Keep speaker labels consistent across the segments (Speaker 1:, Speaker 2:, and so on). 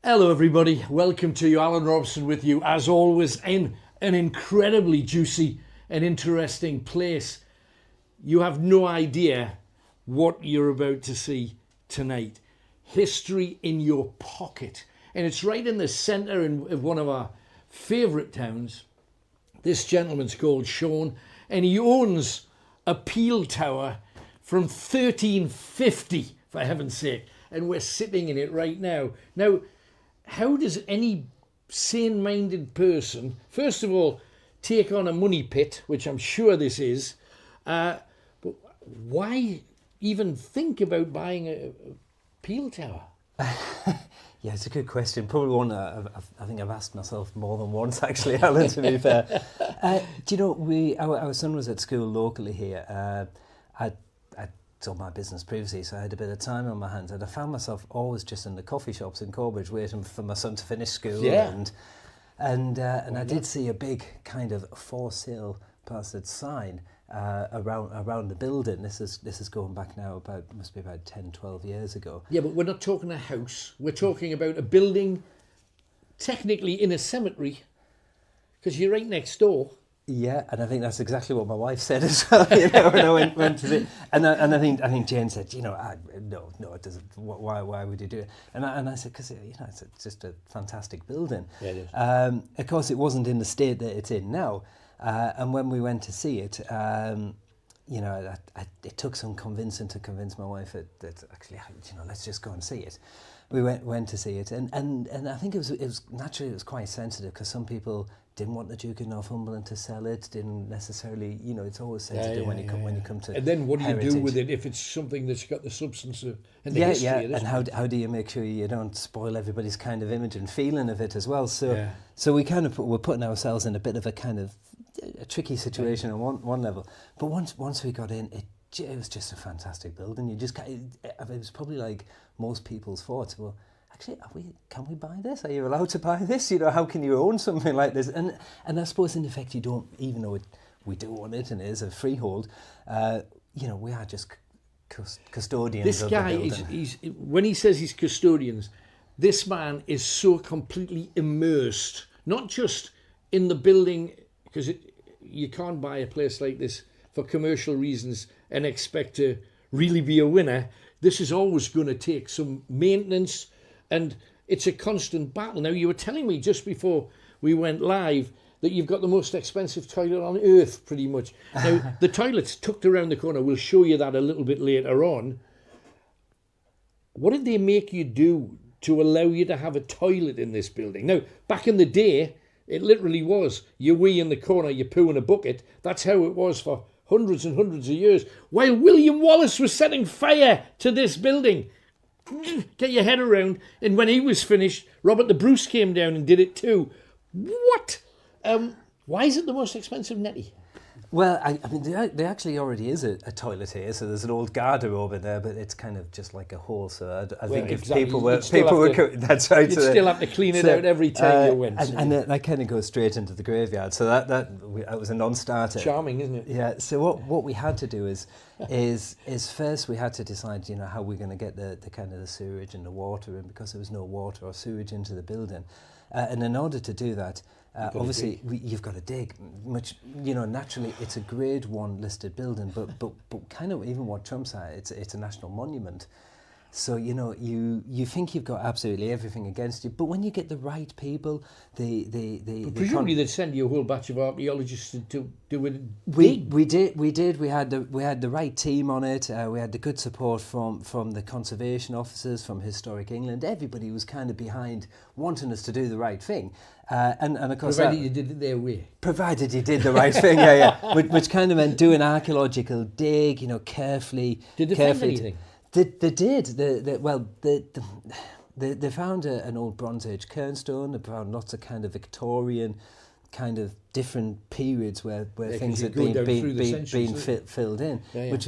Speaker 1: Hello everybody, welcome to you. Alan Robson with you as always in an incredibly juicy and interesting place. You have no idea what you're about to see tonight. History in your pocket, and it's right in the centre of one of our favourite towns. This gentleman's called Sean, and he owns a peel tower from 1350, for heaven's sake, and we're sitting in it right now. Now, how does any sane-minded person, first of all, take on a money pit, which I'm sure this is, but why even think about buying a peel tower?
Speaker 2: Yeah, it's a good question. Probably one I think I've asked myself more than once, actually, Alan, to be fair. Do you know, our son was at school locally here. I sold my business previously, so I had a bit of time on my hands, and I found myself always just in the coffee shops in Corbridge waiting for my son to finish school.
Speaker 1: Yeah.
Speaker 2: And I did see a big kind of for sale plastered sign around the building. This is going back now must be about 10, 12 years ago.
Speaker 1: Yeah, but we're not talking a house. We're talking about a building technically in a cemetery, because you're right next door.
Speaker 2: Yeah, and I think that's exactly what my wife said as well. When I went to the, and I think Jane said, no, it doesn't. Why would you do it? And I said, because it's just a fantastic building.
Speaker 1: Yeah, it is.
Speaker 2: Of course, it wasn't in the state that it's in now. And when we went to see it, it took some convincing to convince my wife that actually, let's just go and see it. We went to see it, and I think it was naturally quite sensitive, because some people didn't want the Duke of Northumberland to sell it, didn't necessarily, it's always sensitive when you come to.
Speaker 1: And then what do you
Speaker 2: heritage.
Speaker 1: do with it if it's something that's got the substance of and the history of this?
Speaker 2: And how do you make sure you don't spoil everybody's kind of image and feeling of it as well? So we kind of we're putting ourselves in a bit of a kind of a tricky situation on one level, but once we got in, it was just a fantastic building. It was probably like most people's thoughts. Well, actually, can we buy this? Are you allowed to buy this? How can you own something like this? And I suppose in effect you don't, even though we do own it and it is a freehold. We are just custodians.
Speaker 1: This
Speaker 2: of
Speaker 1: guy
Speaker 2: the building.
Speaker 1: he's when he says he's custodians, this man is so completely immersed, not just in the building, because you can't buy a place like this for commercial reasons and expect to really be a winner. This is always going to take some maintenance, and it's a constant battle. Now, you were telling me just before we went live that you've got the most expensive toilet on earth, pretty much. Now, the toilet's tucked around the corner. We'll show you that a little bit later on. What did they make you do to allow you to have a toilet in this building? Now, back in the day, it literally was you wee in the corner, you poo in a bucket. That's how it was for hundreds and hundreds of years, while William Wallace was setting fire to this building. Get your head around. And when he was finished, Robert the Bruce came down and did it too. What? Why is it the most expensive, Nettie?
Speaker 2: Well, I mean, there actually already is a toilet here, so there's an old garderobe in there, but it's kind of just like a hole. So I think if people were, that's right.
Speaker 1: You'd still have to clean it out every time you went.
Speaker 2: And that kind of goes straight into the graveyard. So that was a non-starter.
Speaker 1: Charming, isn't it?
Speaker 2: Yeah. So what we had to do is first we had to decide, how we're going to get the kind of the sewage and the water in, because there was no water or sewage into the building, and in order to do that. Obviously, you've got to dig. Much, naturally, it's a Grade 1 listed building, but kind of even what trumps that, it's a national monument. So, you think you've got absolutely everything against you, but when you get the right people,
Speaker 1: presumably they'd send you a whole batch of archaeologists to do it.
Speaker 2: We did. We had the right team on it. We had the good support from the conservation officers, from Historic England. Everybody was kind of behind wanting us to do the right thing. And of course,
Speaker 1: provided you did it their way.
Speaker 2: Provided you did the right thing, yeah. Which kind of meant doing archaeological dig, carefully.
Speaker 1: Did they find anything?
Speaker 2: They did. They found an old Bronze Age cairnstone. They found lots of kind of Victorian, kind of different periods where things had been filled in, which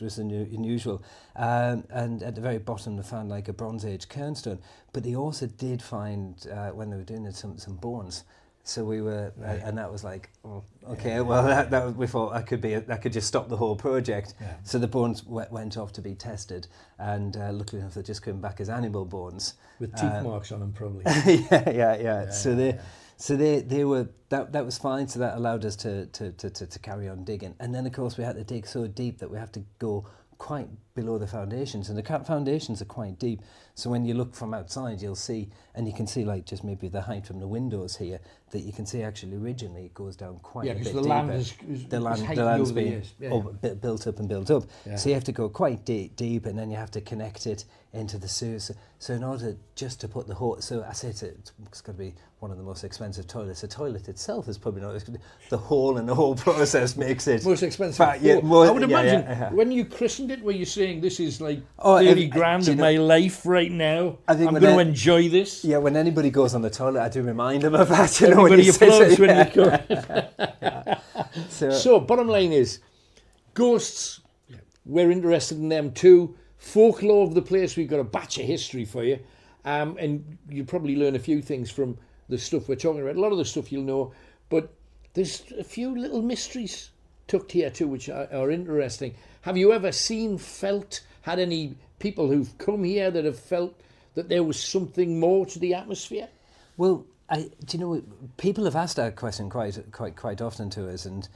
Speaker 2: was unusual. And at the very bottom they found like a Bronze Age cairnstone. But they also did find when they were doing it some bones. So we were,
Speaker 1: Right.
Speaker 2: and that was like, oh, okay, well, that was, we thought that could just stop the whole project.
Speaker 1: Yeah.
Speaker 2: So the bones went off to be tested, and luckily enough, they just came back as animal bones.
Speaker 1: With teeth marks on them, probably.
Speaker 2: Yeah. So they were, that was fine. So that allowed us to carry on digging. And then, of course, we had to dig so deep that we have to go quite below the foundations, and the foundations are quite deep. So when you look from outside, you'll see, and you can see like just maybe the height from the windows here, that you can see actually originally it goes down quite a bit deeper.
Speaker 1: Yeah, because the
Speaker 2: land's been built up.
Speaker 1: Yeah.
Speaker 2: So you have to go quite deep, and then you have to connect it into the sewer. So in order just to put the whole, so I say it's got to be one of the most expensive toilets. The toilet itself is probably not, the hole and the whole process makes it
Speaker 1: most expensive. I would imagine when you christened it, were you saying this is like 30 grand of my life right now? I'm going to enjoy this.
Speaker 2: Yeah, when anybody goes on the toilet, I do remind them of that.
Speaker 1: Everybody applauds when you go. So bottom line is, ghosts, we're interested in them too. Folklore of the place, we've got a batch of history for you. And you probably learn a few things from the stuff we're talking about. A lot of the stuff you'll know, but there's a few little mysteries tucked here too, which are interesting. Have you ever seen, felt, had any people who've come here that have felt that there was something more to the atmosphere?
Speaker 2: Well, do you know, people have asked that question quite often to us, and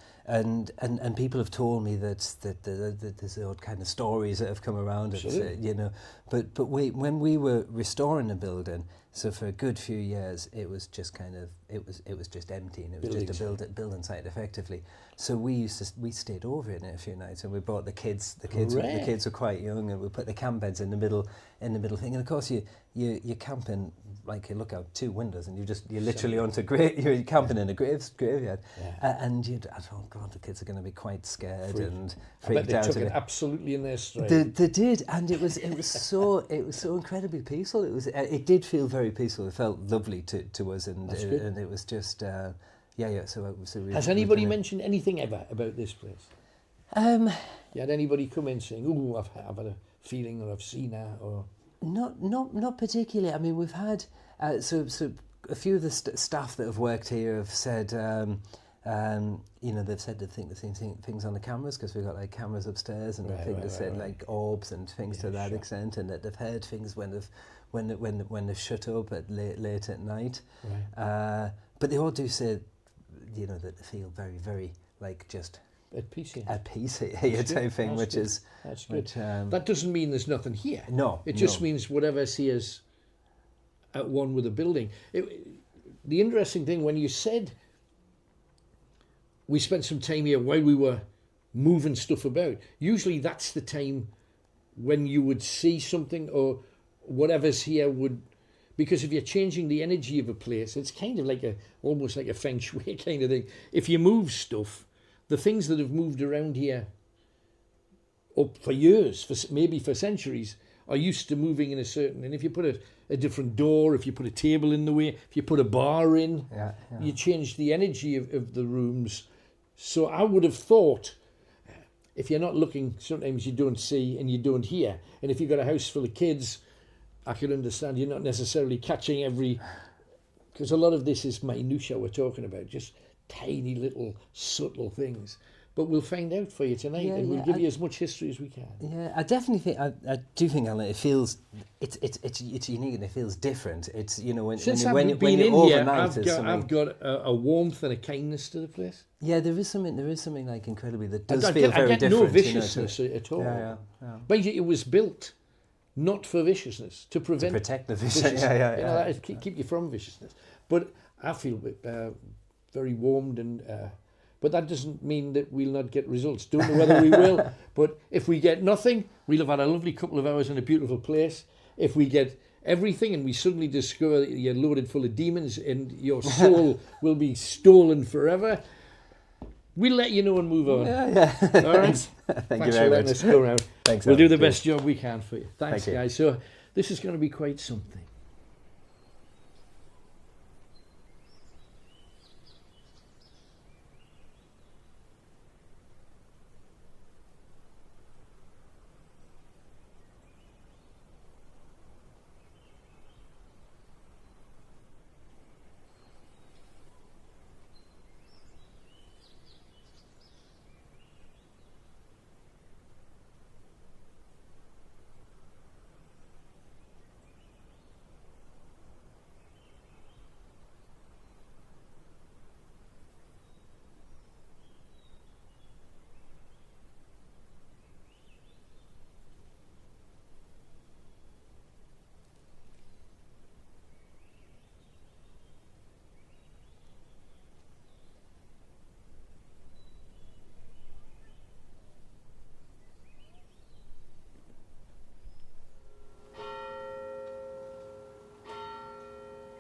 Speaker 2: people have told me that there's odd kind of stories that have come around. You know, but when we were restoring the building, so for a good few years it was just kind of it was just empty, and it was just a building site effectively. So we stayed over in it a few nights, and we brought the kids. The kids were quite young, and we put the camp beds in the middle thing. And of course you're camping, like you look out 2 windows, and you're literally you're camping in a graveyard. And I thought, God, the kids are going to be quite scared and freaked out.
Speaker 1: They took it absolutely in their stride.
Speaker 2: They did, and it was so incredibly peaceful. It did feel very peaceful. It felt lovely to us, and it was just So
Speaker 1: has anybody mentioned anything ever about this place? You had anybody come in saying, "Oh, I've had a feeling, or I've seen that," or
Speaker 2: not particularly. I mean, we've had so a few of the staff that have worked here have said. They've said they think the same things on the cameras, because we've got like cameras upstairs, and I think they said like orbs and things to that extent, and that they've heard things when they've shut up at late at night.
Speaker 1: Right.
Speaker 2: But they all do say, that they feel very, very like just
Speaker 1: at peace
Speaker 2: here type thing, which is
Speaker 1: that's good. That doesn't mean there's nothing here.
Speaker 2: No,
Speaker 1: it just means whatever's here is at one with the building. The interesting thing, when you said we spent some time here while we were moving stuff about, usually that's the time when you would see something, or whatever's here would, because if you're changing the energy of a place, it's kind of like almost like a feng shui kind of thing. If you move stuff, the things that have moved around here up for years, maybe for centuries, are used to moving in a certain, and if you put a different door, if you put a table in the way, if you put a bar in, you change the energy of the rooms. So I would have thought, if you're not looking, sometimes you don't see and you don't hear. And if you've got a house full of kids, I can understand you're not necessarily catching because a lot of this is minutiae we're talking about, just tiny little subtle things. But we'll find out for you tonight, and we'll give you as much history as we can.
Speaker 2: Yeah, I definitely think, I do think, Alan, it feels, it's unique, and it feels different. It's, when you're overnight,
Speaker 1: I've got a warmth and a kindness to the place.
Speaker 2: Yeah, there is something like incredibly that does feel very different.
Speaker 1: I get no viciousness at all.
Speaker 2: Yeah.
Speaker 1: But it was built not for viciousness, to
Speaker 2: protect the viciousness.
Speaker 1: Keep you from viciousness. But I feel very warmed, and but that doesn't mean that we'll not get results. Don't know whether we will, but if we get nothing, we'll have had a lovely couple of hours in a beautiful place. If we get everything and we suddenly discover that you're loaded full of demons and your soul will be stolen forever, we'll let you know and move on.
Speaker 2: Yeah.
Speaker 1: All right?
Speaker 2: Thanks
Speaker 1: you for letting us go around.
Speaker 2: Thanks,
Speaker 1: we'll do the best job we can for you. Thanks,
Speaker 2: Thank you.
Speaker 1: guys. So this is going to be quite something.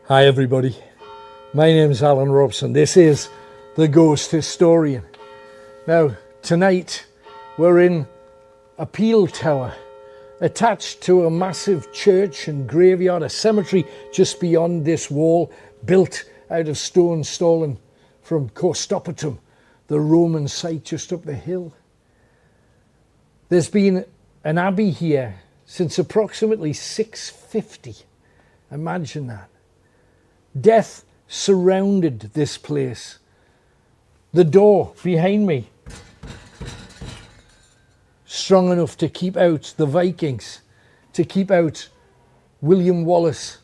Speaker 1: Hi everybody, my name is Alan Robson. This is The Ghost Historian. Now tonight we're in a peel tower attached to a massive church and graveyard, a cemetery just beyond this wall, built out of stone stolen from Costopatum, the Roman site just up the hill. There's been an abbey here since approximately 650. Imagine that. Death surrounded this place. The door behind me, strong enough to keep out the Vikings, to keep out William Wallace,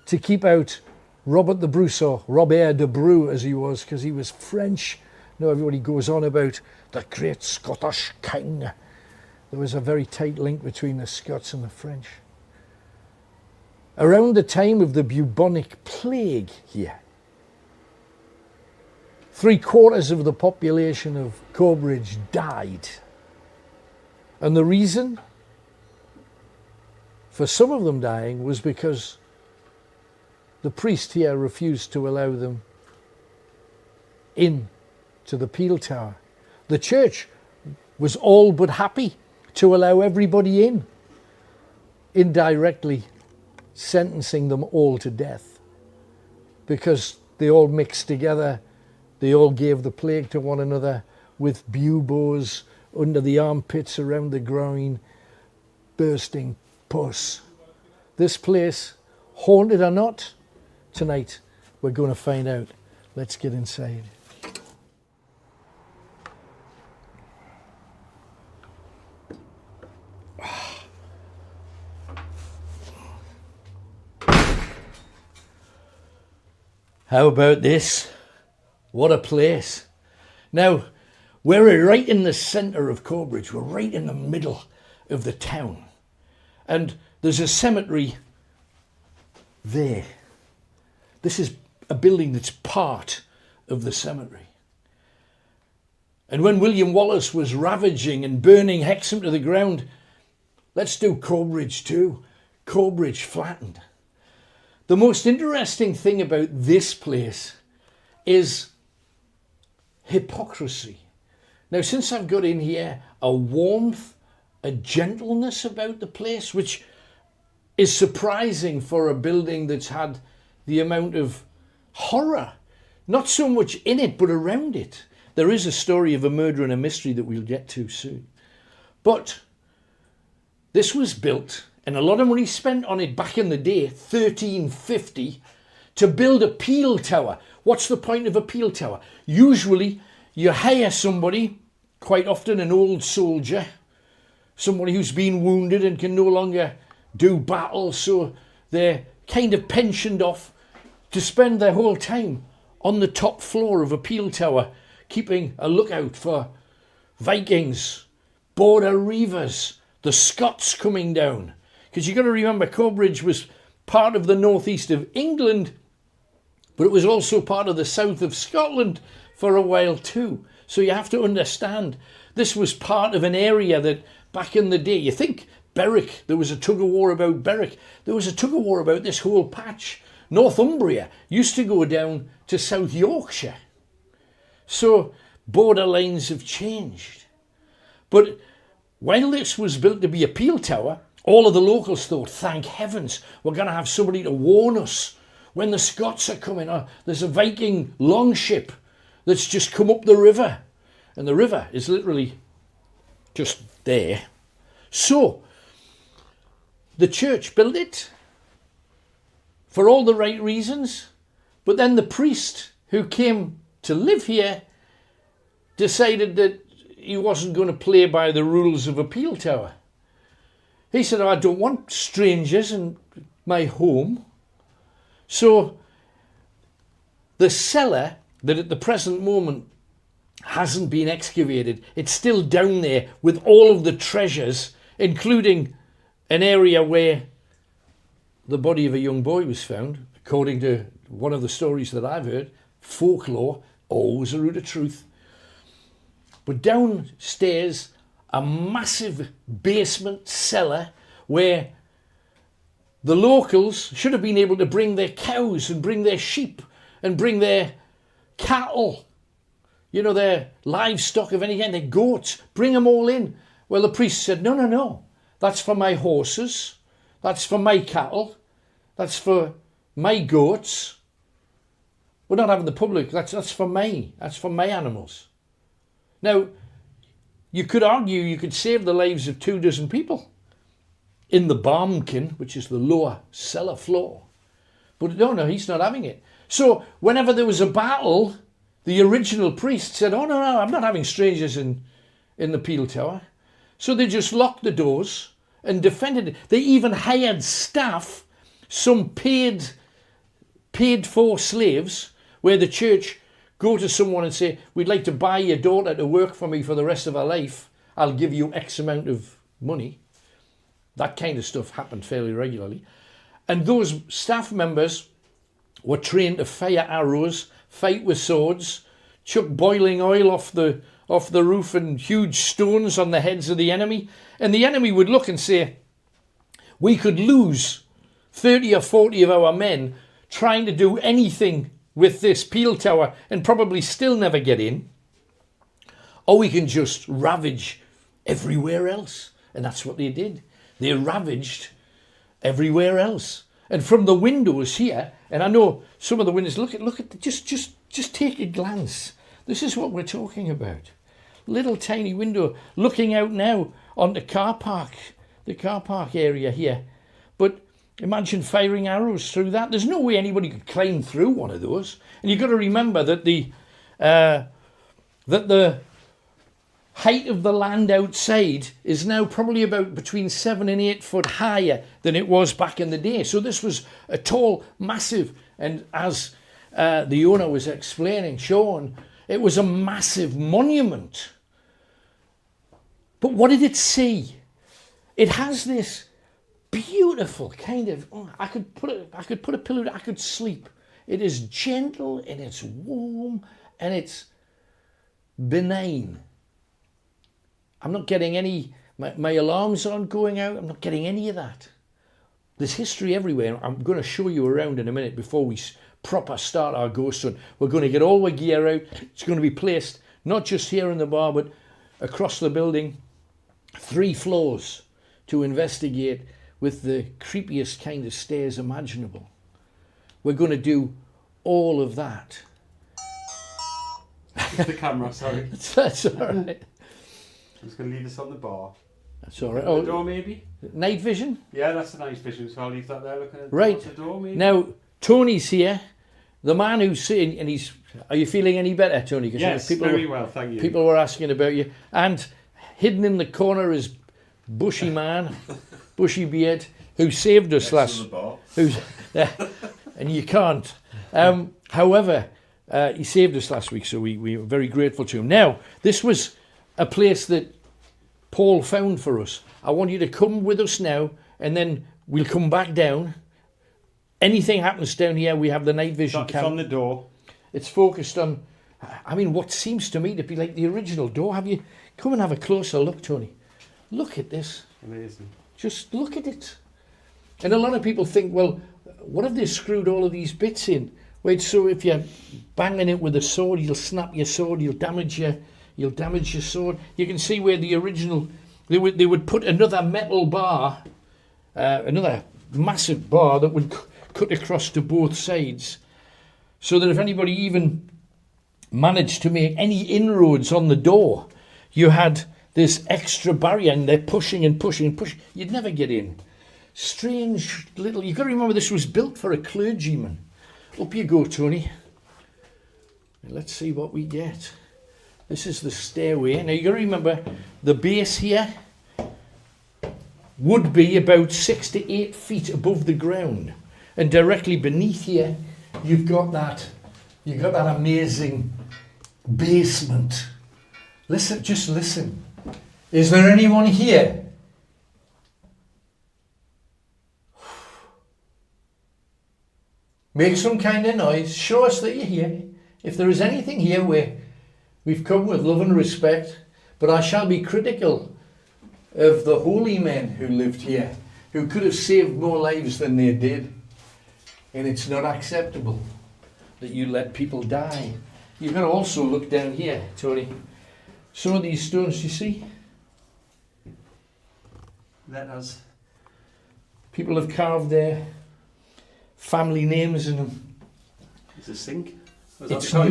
Speaker 1: to keep out Robert the Bruce, or Robert de Bru as he was, because he was French. You know, everybody goes on about the great Scottish king. There was a very tight link between the Scots and the French. Around the time of the bubonic plague here, 3/4 of the population of Corbridge died. And the reason for some of them dying was because the priest here refused to allow them in to the peel tower. The church was all but happy to allow everybody in, indirectly sentencing them all to death because they all mixed together. They all gave the plague to one another with buboes under the armpits, around the groin, bursting pus. This place, haunted or not, tonight we're going to find out. Let's get inside. How about this? What a place. Now, we're right in the centre of Corbridge. We're right in the middle of the town. And there's a cemetery there. This is a building that's part of the cemetery. And when William Wallace was ravaging and burning Hexham to the ground, let's do Corbridge too. Corbridge flattened. The most interesting thing about this place is hypocrisy. Now, since I've got in here a warmth, a gentleness about the place, which is surprising for a building that's had the amount of horror, not so much in it, but around it. There is a story of a murder and a mystery that we'll get to soon. But this was built, and a lot of money spent on it back in the day, 1350, to build a peel tower. What's the point of a peel tower? Usually you hire somebody, quite often an old soldier, somebody who's been wounded and can no longer do battle, so they're kind of pensioned off to spend their whole time on the top floor of a peel tower, keeping a lookout for Vikings, border reivers, the Scots coming down. Because you've got to remember, Corbridge was part of the northeast of England, but it was also part of the south of Scotland for a while too. So you have to understand, this was part of an area that back in the day, you think Berwick, there was a tug of war about Berwick. There was a tug of war about this whole patch. Northumbria used to go down to South Yorkshire. So border lines have changed. But while this was built to be a peel tower, all of the locals thought, thank heavens, we're going to have somebody to warn us when the Scots are coming. There's a Viking longship that's just come up the river. And the river is literally just there. So, the church built it for all the right reasons. But then the priest who came to live here decided that he wasn't going to play by the rules of a peel tower. He said, I don't want strangers in my home. So the cellar that at the present moment hasn't been excavated, it's still down there with all of the treasures, including an area where the body of a young boy was found, according to one of the stories that I've heard. Folklore, always a root of truth. But downstairs, a massive basement cellar where the locals should have been able to bring their cows and bring their sheep and bring their cattle, their livestock of any kind, their goats, bring them all in. Well, the priest said, no, that's for my horses, that's for my cattle, that's for my goats. We're not having the public, that's for me, that's for my animals. Now, you could argue you could save the lives of 24 people in the barmkin, which is the lower cellar floor. But no, he's not having it. So whenever there was a battle, the original priest said, no, I'm not having strangers in the Peel Tower. So they just locked the doors and defended it. They even hired staff, some paid for slaves, where the church go to someone and say, we'd like to buy your daughter to work for me for the rest of her life. I'll give you X amount of money. That kind of stuff happened fairly regularly. And those staff members were trained to fire arrows, fight with swords, chuck boiling oil off the roof and huge stones on the heads of the enemy. And the enemy would look and say, we could lose 30 or 40 of our men trying to do anything with this Peel Tower and probably still never get in. Or we can just ravage everywhere else. And that's what they did. They ravaged everywhere else. And from the windows here, and I know some of the windows, look at just take a glance. This is what we're talking about. Little tiny window looking out now on the car park area here. But imagine firing arrows through that. There's no way anybody could climb through one of those. And you've got to remember that the height of the land outside is now probably about between 7 and 8 foot higher than it was back in the day. So this was a tall, massive, and as the owner was explaining, Sean, it was a massive monument. But what did it see? It has this beautiful kind of, I could put a pillow, I could sleep. It is gentle and it's warm and it's benign. I'm not getting any, my alarms aren't going out. I'm not getting any of that. There's history everywhere. I'm going to show you around in a minute before we proper start our ghost hunt. We're going to get all the gear out. It's going to be placed not just here in the bar, but across the building, 3 floors to investigate with the creepiest kind of stairs imaginable. We're going to do all of that.
Speaker 3: It's the camera, sorry.
Speaker 1: That's all right.
Speaker 3: I'm just going to leave this on the bar.
Speaker 1: That's all right.
Speaker 3: The door, maybe?
Speaker 1: Night vision?
Speaker 3: Yeah, that's a nice vision, so I'll leave that there looking at the door, maybe.
Speaker 1: Now, Tony's here, the man who's sitting, and he's... Are you feeling any better, Tony?
Speaker 3: Yes, very well, thank you.
Speaker 1: People were asking about you. And hidden in the corner is bushy man, bushy beard, who saved us last... and you can't. However, he saved us last week, so we were very grateful to him. Now, this was a place that Paul found for us. I want you to come with us now, and then we'll come back down. Anything happens down here, we have the night vision camera.
Speaker 3: It's on the door.
Speaker 1: It's focused on, what seems to me to be like the original door. Have you come and have a closer look, Tony? Look at this.
Speaker 3: Amazing.
Speaker 1: Just look at it. And a lot of people think, well, what have they screwed all of these bits in? Wait, so if you're banging it with a sword, you'll snap your sword, you'll damage your sword. You can see where the original, they would put another metal bar, another massive bar that would cut across to both sides, so that if anybody even managed to make any inroads on the door, you had this extra barrier, and they're pushing and pushing and pushing. You'd never get in. Strange little... You've got to remember this was built for a clergyman. Up you go, Tony. Let's see what we get. This is the stairway. Now, you've got to remember, the base here would be about 6 to 8 feet above the ground. And directly beneath here, you've got that amazing basement. Listen, just listen. Is there anyone here? Make some kind of noise. Show us that you're here. If there is anything here, we've come with love and respect, but I shall be critical of the holy men who lived here, who could have saved more lives than they did. And it's not acceptable that you let people die. You can also look down here, Tony. Some of these stones, you see?
Speaker 2: Letters.
Speaker 1: People have carved their family names in them.
Speaker 3: It's a sink.
Speaker 1: It's not.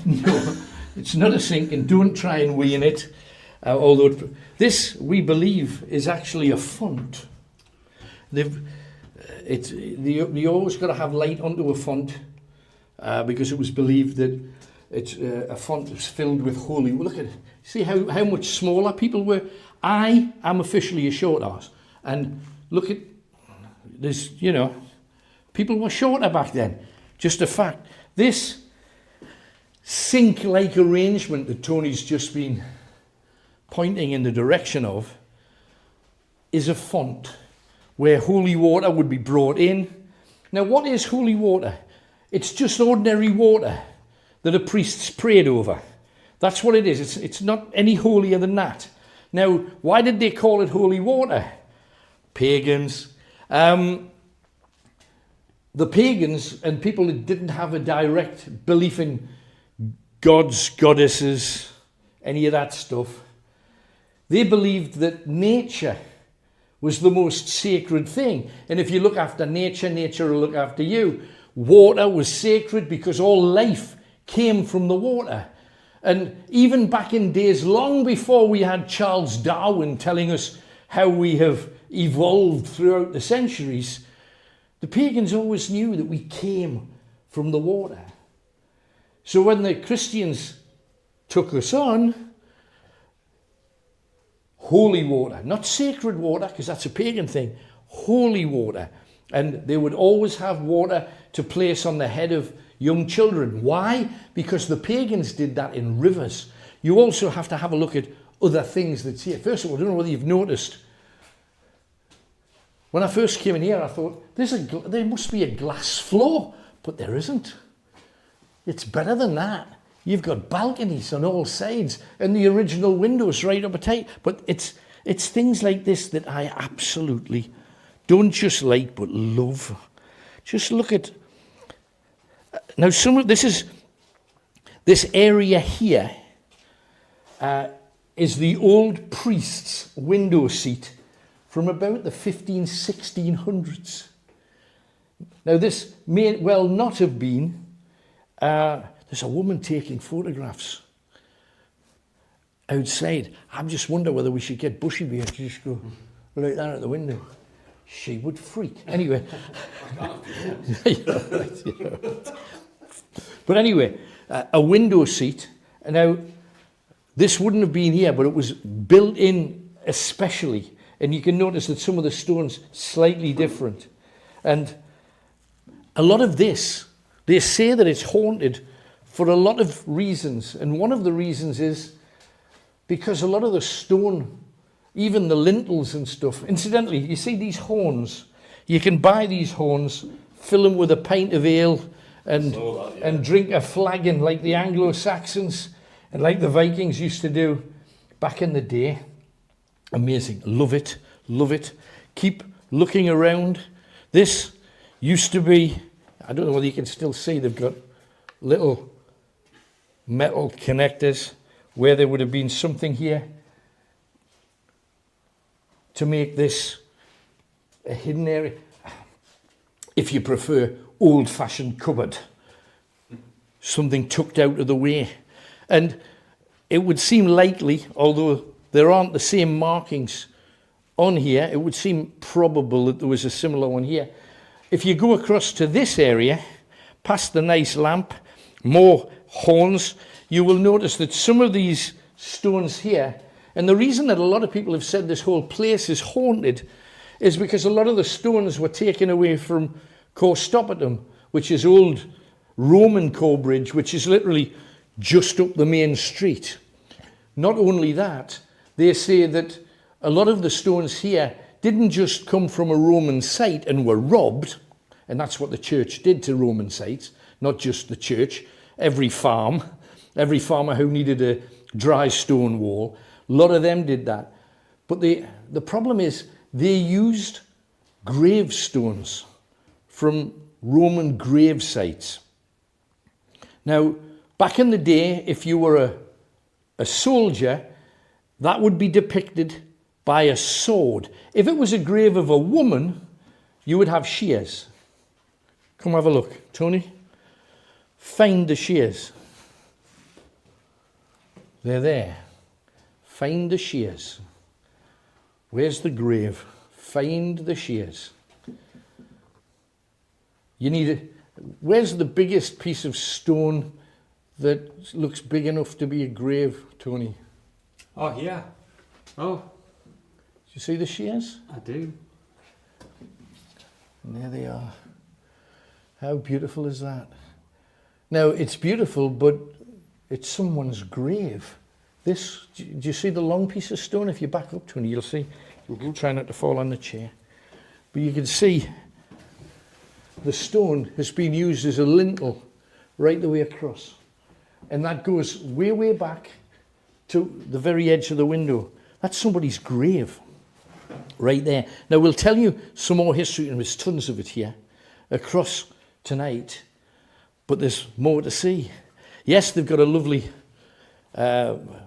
Speaker 1: No, it's not a sink, and don't try and wee in it. Although this, we believe, is actually a font. They always got to have light onto a font because it was believed that it's a font was filled with holy. Look at it. See how much smaller people were. I am officially a short arse, and look at this. You know, people were shorter back then. Just a fact. This sink-like arrangement that Tony's just been pointing in the direction of is a font where holy water would be brought in. Now, what is holy water? It's just ordinary water that a priest's prayed over. That's what it is. It's not any holier than that. Now, why did they call it holy water? Pagans. The pagans and people that didn't have a direct belief in gods, goddesses, any of that stuff, they believed that nature was the most sacred thing. And if you look after nature, nature will look after you. Water was sacred because all life came from the water. And even back in days long before we had Charles Darwin telling us how we have evolved throughout the centuries, the pagans always knew that we came from the water. So when the Christians took us on, holy water, not sacred water, because that's a pagan thing, holy water. And they would always have water to place on the head of young children. Why? Because the pagans did that in rivers. You also have to have a look at other things that's here. First of all, I don't know whether you've noticed, when I first came in here, I thought, there must be a glass floor, but there isn't. It's better than that. You've got balconies on all sides and the original windows right up tight. But it's things like this that I absolutely don't just like, but love. Just look at... Now, some of this area here is the old priest's window seat from about the 1600s. Now, this may well not have been... there's a woman taking photographs outside. I just wonder whether we should get Bushy Bear to just go like that at the window. She would freak. Anyway. But anyway, a window seat. Now, this wouldn't have been here, but it was built in especially. And you can notice that some of the stones slightly different. And a lot of this, they say that it's haunted for a lot of reasons. And one of the reasons is because a lot of the stone, even the lintels and stuff, incidentally, you see these horns, you can buy these horns, fill them with a pint of ale and drink a flagon like the Anglo-Saxons and like the Vikings used to do back in the day. Amazing. Love it. Love it. Keep looking around. This used to be, I don't know whether you can still see, they've got little metal connectors where there would have been something here to make this a hidden area. If you prefer, old-fashioned cupboard. Something tucked out of the way. And it would seem likely, although there aren't the same markings on here, it would seem probable that there was a similar one here. If you go across to this area, past the nice lamp, more horns, you will notice that some of these stones here, and the reason that a lot of people have said this whole place is haunted is because a lot of the stones were taken away from Costopatum, which is old Roman Corbridge, which is literally just up the main street. Not only that, they say that a lot of the stones here didn't just come from a Roman site and were robbed, and that's what the church did to Roman sites, not just the church, every farmer who needed a dry stone wall, a lot of them did that. But the problem is they used gravestones from Roman grave sites. Now, back in the day, if you were a soldier, that would be depicted by a sword. If it was a grave of a woman, you would have shears. Come have a look, Tony. Find the shears. They're there. Find the shears. Where's the grave? Find the shears. You need where's the biggest piece of stone that looks big enough to be a grave, Tony?
Speaker 3: Oh, yeah. Oh.
Speaker 1: Do you see the shears?
Speaker 3: I do.
Speaker 1: And there they are. How beautiful is that? Now, it's beautiful, but it's someone's grave. This, do you see the long piece of stone? If you back up, Tony, you'll see. Try not to fall on the chair. But you can see the stone has been used as a lintel right the way across. And that goes way, way back to the very edge of the window. That's somebody's grave right there. Now, we'll tell you some more history, and there's tons of it here across tonight. But there's more to see. Yes, they've got a lovely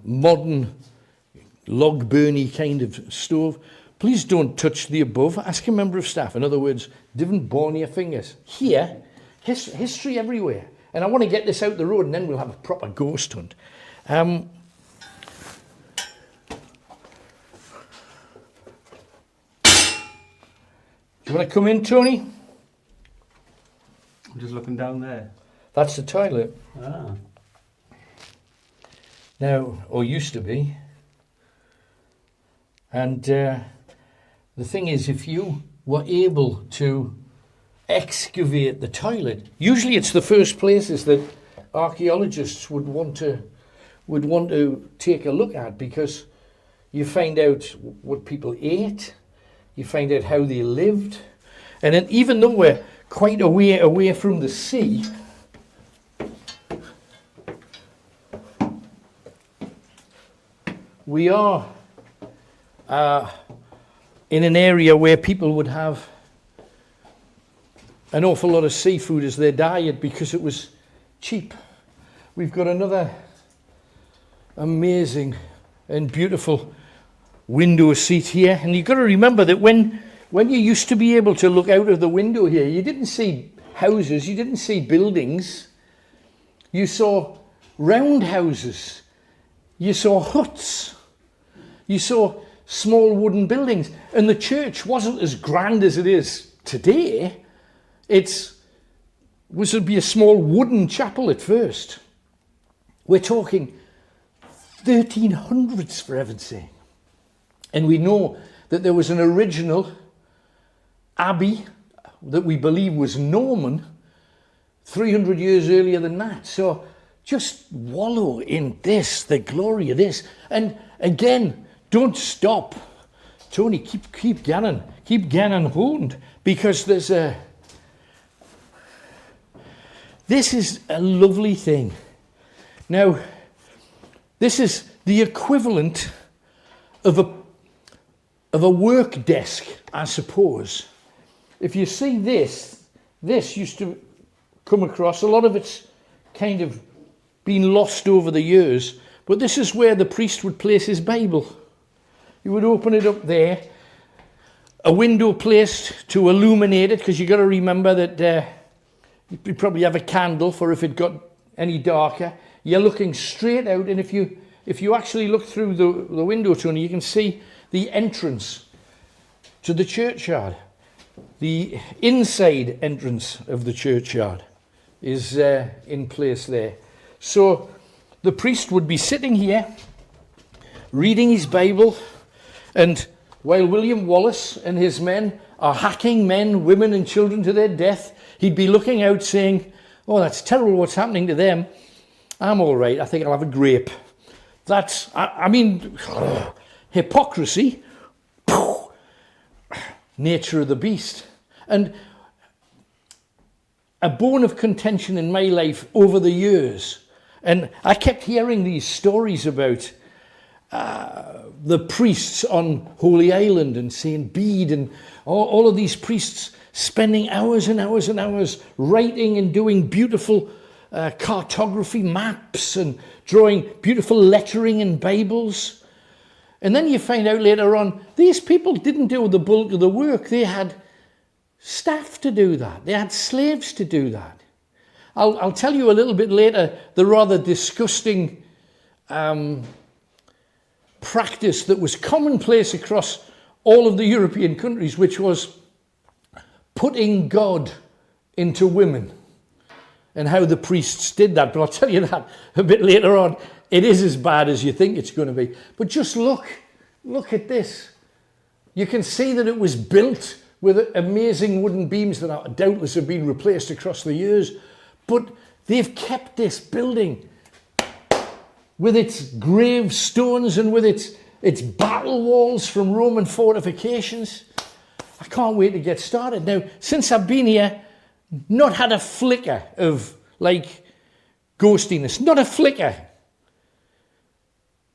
Speaker 1: modern log burny kind of stove. Please don't touch the above. Ask a member of staff. In other words, don't burn your fingers. Here, history everywhere. And I want to get this out the road, and then we'll have a proper ghost hunt. Do you want to come in, Tony?
Speaker 3: I'm just looking down there.
Speaker 1: That's the toilet.
Speaker 3: Ah.
Speaker 1: Now, or used to be. And the thing is, if you were able to excavate the toilet, usually it's the first places that archaeologists would want to take a look at, because you find out what people ate, you find out how they lived, and then even though we're quite a way away from the sea, we are in an area where people would have an awful lot of seafood as their diet because it was cheap. We've got another amazing and beautiful window seat here, and you've got to remember that when you used to be able to look out of the window here, you didn't see houses, you didn't see buildings, you saw round houses, you saw huts, you saw small wooden buildings, and the church wasn't as grand as it is today. It would be a small wooden chapel at first. We're talking 1300s, for heaven's sake. And we know that there was an original abbey that we believe was Norman 300 years earlier than that. So just wallow in this, the glory of this. And again, don't stop. Tony, keep getting hold, because there's this is a lovely thing. Now, this is the equivalent of a work desk, I suppose. If you see this used to come across, a lot of it's kind of been lost over the years, but this is where the priest would place his Bible. You would open it up there, a window placed to illuminate it, because you've got to remember that you probably have a candle for if it got any darker. You're looking straight out, and if you actually look through the window, Tony, you can see the entrance to the churchyard. The inside entrance of the churchyard is in place there. So the priest would be sitting here, reading his Bible, and while William Wallace and his men are hacking men, women and children to their death, he'd be looking out saying, "Oh, that's terrible what's happening to them. I'm all right. I think I'll have a grape." That's, I mean, hypocrisy, nature of the beast. And a bone of contention in my life over the years, and I kept hearing these stories about the priests on Holy Island and St. Bede, and all of these priests spending hours and hours and hours writing and doing beautiful cartography maps and drawing beautiful lettering in Bibles. And then you find out later on, these people didn't do the bulk of the work. They had staff to do that. They had slaves to do that. I'll tell you a little bit later the rather disgusting practice that was commonplace across all of the European countries, which was putting God into women, and how the priests did that. But I'll tell you that a bit later on. It is as bad as you think it's going to be. But just look at this. You can see that it was built with amazing wooden beams that doubtless have been replaced across the years. But they've kept this building with its gravestones and with its battle walls from Roman fortifications. I can't wait to get started. Now, since I've been here, not had a flicker of, like, ghostiness. Not a flicker.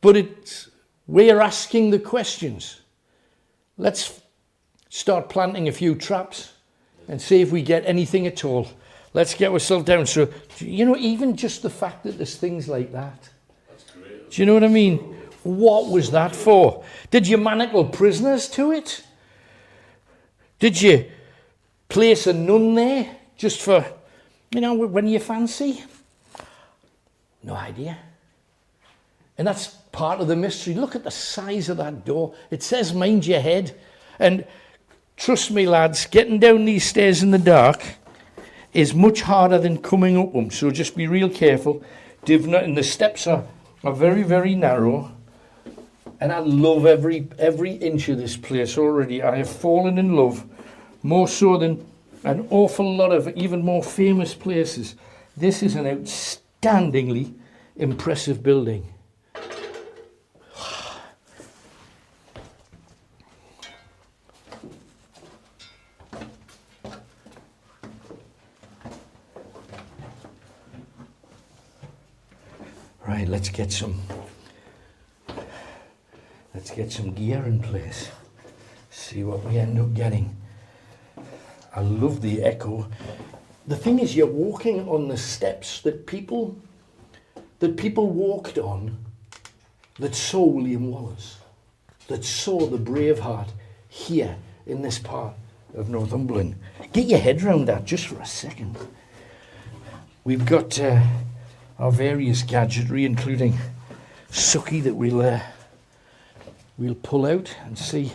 Speaker 1: But we're asking the questions. Let's start planting a few traps and see if we get anything at all. Let's get ourselves down. So, even just the fact that there's things like that. That's great. Do you know what I mean? What was that for? Did you manacle prisoners to it? Did you place a nun there just for, when you fancy? No idea. And that's part of the mystery. Look at the size of that door. It says, mind your head. And trust me, lads, getting down these stairs in the dark is much harder than coming up them. So just be real careful. And the steps are very, very narrow. And I love every inch of this place already. I have fallen in love more so than an awful lot of even more famous places. This is an outstandingly impressive building. Right, let's get some gear in place. See what we end up getting. I love the echo. The thing is, you're walking on the steps that people walked on, that saw William Wallace, that saw the Braveheart here in this part of Northumberland. Get your head around that just for a second. We've got our various gadgetry, including Sucky, that we'll pull out and see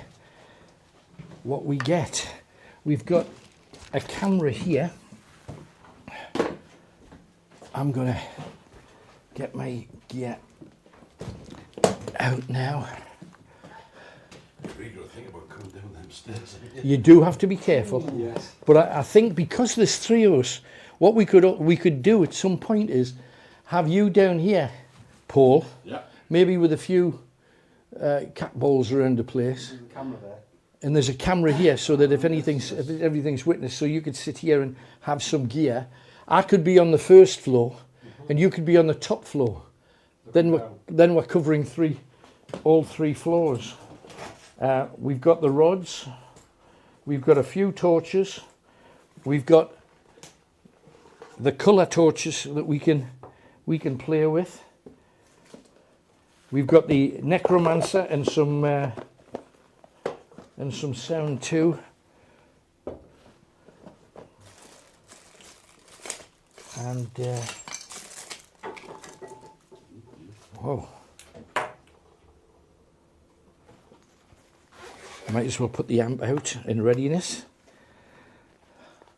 Speaker 1: what we get. We've got a camera here. I'm going to get my gear out now. You do have to be careful. Yes. But I think because there's three of us, what we could do at some point is have you down here, Paul. Yeah. Maybe with a few cat balls around the place. There's a camera there. And there's a camera here, so that if everything's witnessed, so you could sit here and have some gear. I could be on the first floor, and you could be on the top floor. Then we're covering all three floors. We've got the rods. We've got a few torches. We've got the colour torches that we can play with. We've got the necromancer and some sound too. And whoa. I might as well put the amp out in readiness.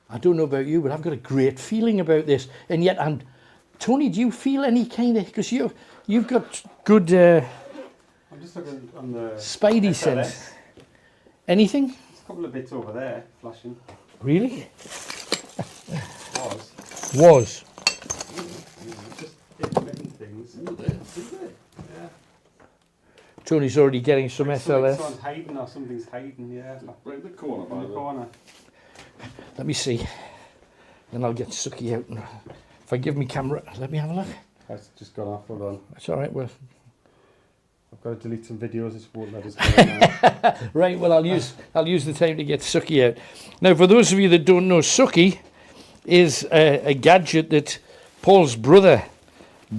Speaker 1: I don't know about you, but I've got a great feeling about this. And yet, Tony, do you feel any kind of, because you've got good
Speaker 3: I'm just looking on the
Speaker 1: spidey SLS. Sense. Anything?
Speaker 3: There's a couple of bits over there flashing.
Speaker 1: Really?
Speaker 3: Was. Just intermittent things. Yeah.
Speaker 1: Tony's already getting some SLS.
Speaker 3: Someone's hiding or something's hiding, yeah. Right in the corner, by the corner.
Speaker 1: Let me see. Then I'll get Sucky out. And if I give me camera, let me have a look.
Speaker 3: That's just gone off, hold on.
Speaker 1: That's all right, well.
Speaker 3: I've Got to delete some videos. It won't let us go now.
Speaker 1: Right, well, I'll use the time to get Sucky out. Now, for those of you that don't know, Sucky is a gadget that Paul's brother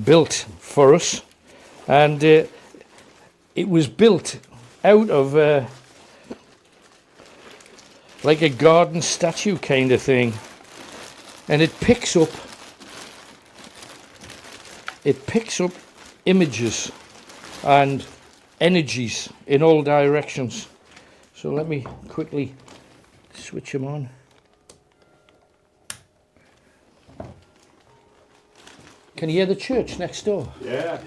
Speaker 1: built for us, and it was built out of like a garden statue kind of thing, and it picks up images and energies in all directions. So let me quickly switch them on. Can you hear the church next door?
Speaker 3: Yeah.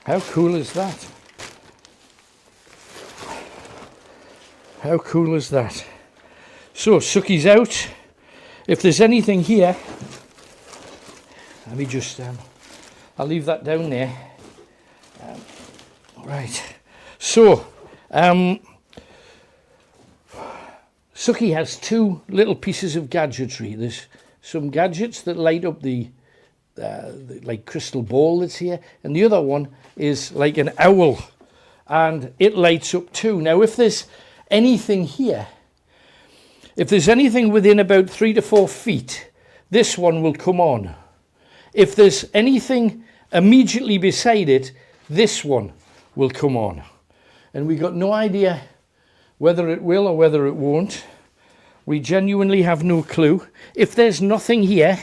Speaker 1: How cool is that? How cool is that? So, Sucky's out. If there's anything here, let me just, I'll leave that down there. Right. So, Sucky has two little pieces of gadgetry. There's some gadgets that light up the like crystal ball that's here, and the other one is like an owl, and it lights up too. Now, if there's anything here, if there's anything within about 3 to 4 feet, this one will come on. If there's anything immediately beside it, this one will come on. And we got no idea whether it will or whether it won't. We genuinely have no clue. If there's nothing here,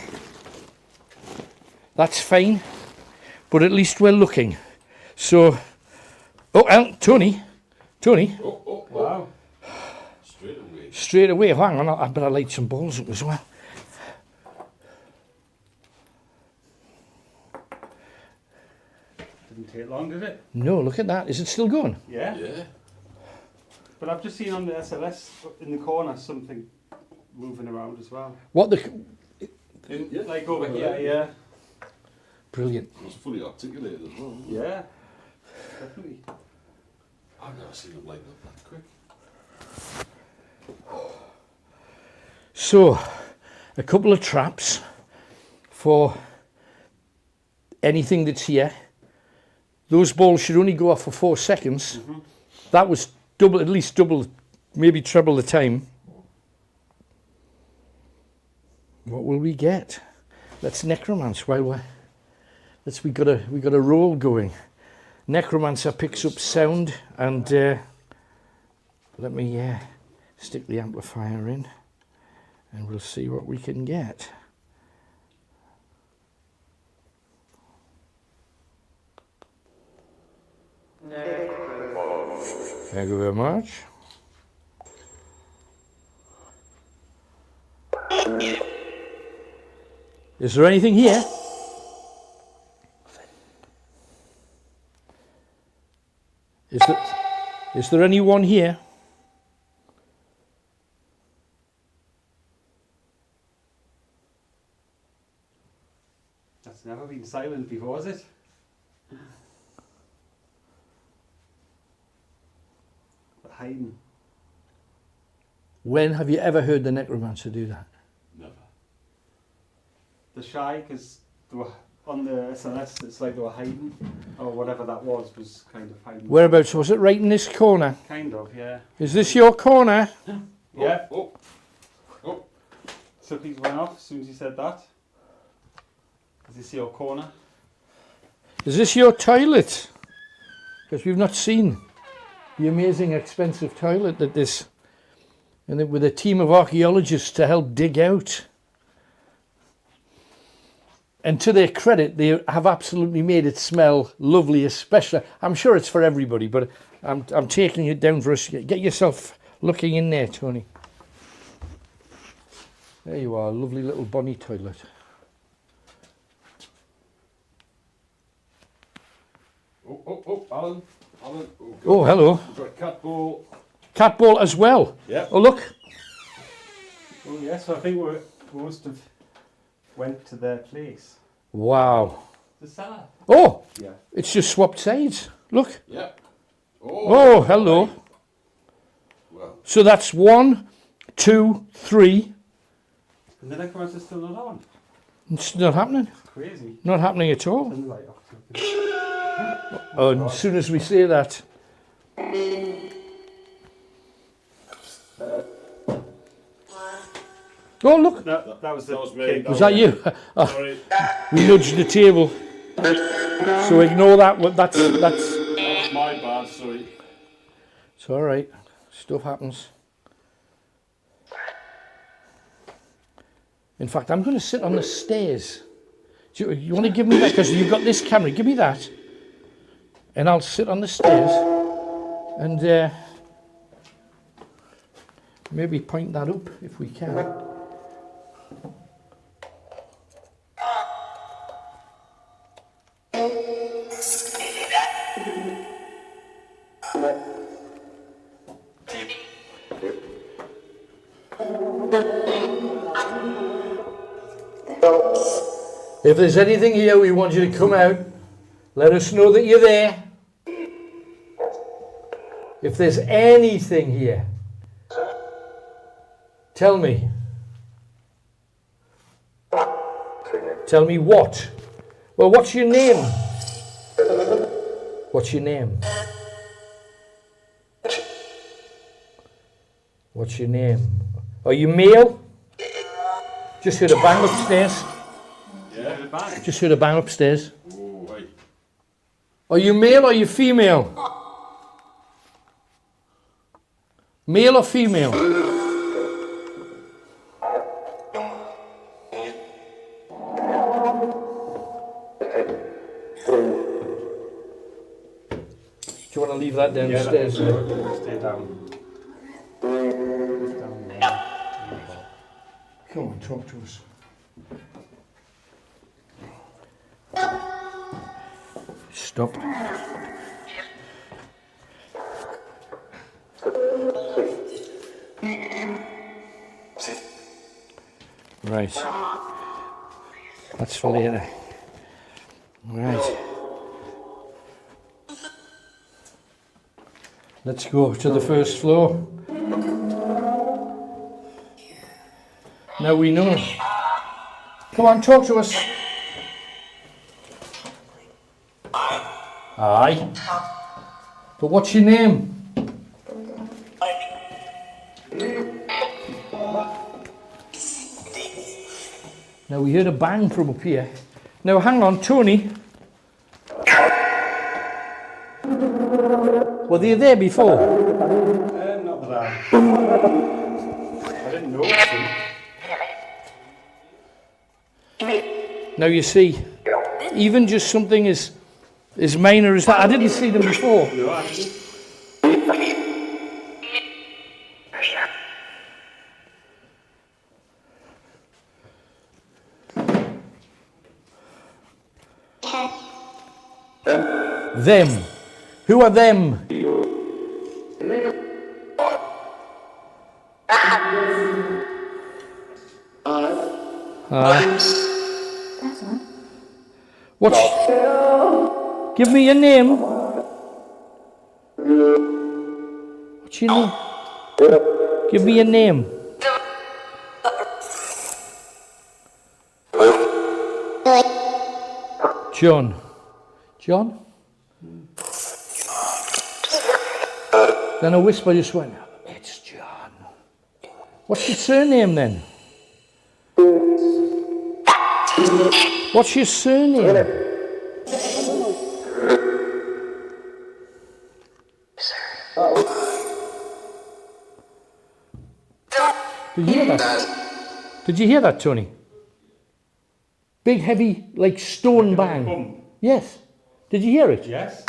Speaker 1: that's fine, but at least we're looking. So, Tony.
Speaker 3: Oh, wow.
Speaker 1: Straight away. Hang on, I better light some balls up as well.
Speaker 3: Didn't take long, did it?
Speaker 1: No, look at that. Is it still going?
Speaker 3: Yeah. But I've just seen on the SLS in the corner something moving around as well.
Speaker 1: What the...
Speaker 3: Like over here, yeah.
Speaker 1: Brilliant.
Speaker 4: It was fully articulated as well.
Speaker 3: Yeah, definitely.
Speaker 4: I've never seen it like that quick.
Speaker 1: So, a couple of traps for anything that's here. Those balls should only go off for 4 seconds. Mm-hmm. That was at least double, maybe treble the time. What will we get? Let's necromance while we got a roll going. Necromancer picks up sound, and let me stick the amplifier in, and we'll see what we can get. Thank you very much. Is there anything here? Is there anyone here?
Speaker 3: That's never been silent before, has it? But hiding.
Speaker 1: When have you ever heard the necromancer do that?
Speaker 4: Never.
Speaker 3: They're shy because they were on the SLS, it's like they were hiding, or whatever that was kind of hiding.
Speaker 1: Whereabouts was it? Right in this corner?
Speaker 3: Kind of, yeah.
Speaker 1: Is this your corner?
Speaker 3: Yeah.
Speaker 4: Oh.
Speaker 3: Suckies went off as soon as he said that. Is this your corner?
Speaker 1: Is this your toilet? Because we've not seen the amazing expensive toilet that this, and with a team of archaeologists to help dig out. And to their credit, they have absolutely made it smell lovely, especially, I'm sure it's for everybody, but I'm taking it down for us. Get yourself looking in there, Tony. There you are, lovely little bonny toilet.
Speaker 4: Alan.
Speaker 1: Oh, hello.
Speaker 4: We've got cat ball.
Speaker 1: Cat ball as well.
Speaker 4: Yeah.
Speaker 1: Oh, look.
Speaker 3: Oh yeah, so I think we must have went to their place.
Speaker 1: Wow.
Speaker 3: The cellar.
Speaker 1: Oh,
Speaker 3: Yeah.
Speaker 1: it's just swapped sides. Look.
Speaker 4: Yeah.
Speaker 1: Oh, hello.
Speaker 4: Right. Well.
Speaker 1: So that's 1, 2, 3.
Speaker 3: And the necromancer's still not on.
Speaker 1: It's not happening.
Speaker 3: It's crazy.
Speaker 1: Not happening at all.
Speaker 3: Turn the light off.
Speaker 1: Oh, and as soon as we say that, oh look,
Speaker 3: That was the
Speaker 4: That was me.
Speaker 3: cake.
Speaker 1: was that you? Oh,
Speaker 4: Sorry.
Speaker 1: we nudged the table, so ignore that. That's
Speaker 4: That's my bad, sorry.
Speaker 1: it's all right. Stuff happens. In fact, I'm going to sit on the stairs. Do you want to give me that? Because you've got this camera. Give me that. And I'll sit on the stairs and maybe point that up if we can. If there's anything here, we want you to come out. Let us know that you're there. If there's anything here, tell me. Tell me what? Well, what's your name? What's your name? What's your name? Are you male? Just heard a bang upstairs.
Speaker 4: Yeah.
Speaker 1: Just heard a bang upstairs.
Speaker 4: Oh, wait.
Speaker 1: Are you male or are you female? Male or female? Do you want to leave that downstairs?
Speaker 3: Stay down.
Speaker 1: Come on, talk to us. Stop. Right. That's for later. Right. Let's go to the first floor. Now we know. Come on, talk to us. Aye. But what's your name? Now we heard a bang from up here. Now hang on, Tony. Were they there before?
Speaker 3: Not that I didn't notice them.
Speaker 1: Now you see, even just something as minor as that, I didn't see them before.
Speaker 3: No, actually.
Speaker 1: Them. Who are them? What's... Give me your name. What's your name? Give me your name. John. John? Then a whisper just went, it's John. What's your surname then? What's your surname? Did you hear that? Did you hear that, Tony? Big, heavy, like stone bang.
Speaker 3: Boom.
Speaker 1: Yes. Did you hear it?
Speaker 3: Yes.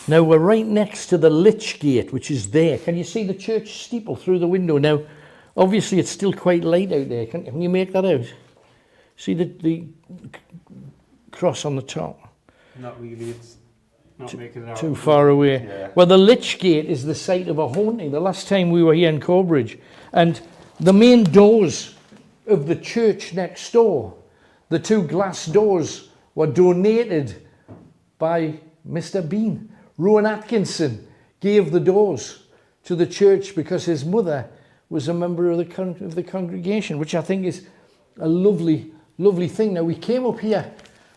Speaker 1: Now we're right next to the Lich Gate, which is there. Can you see the church steeple through the window? Now, obviously it's still quite light out there. Can you make that out? See the cross on the top?
Speaker 3: Not really. It's not making it out.
Speaker 1: Too far away.
Speaker 3: Yeah.
Speaker 1: Well, the Lich Gate is the site of a haunting. The last time we were here in Corbridge, and the main doors of the church next door, the two glass doors, were donated by Mr. Bean. Rowan Atkinson gave the doors to the church because his mother was a member of the congregation, which I think is a lovely, lovely thing. Now, we came up here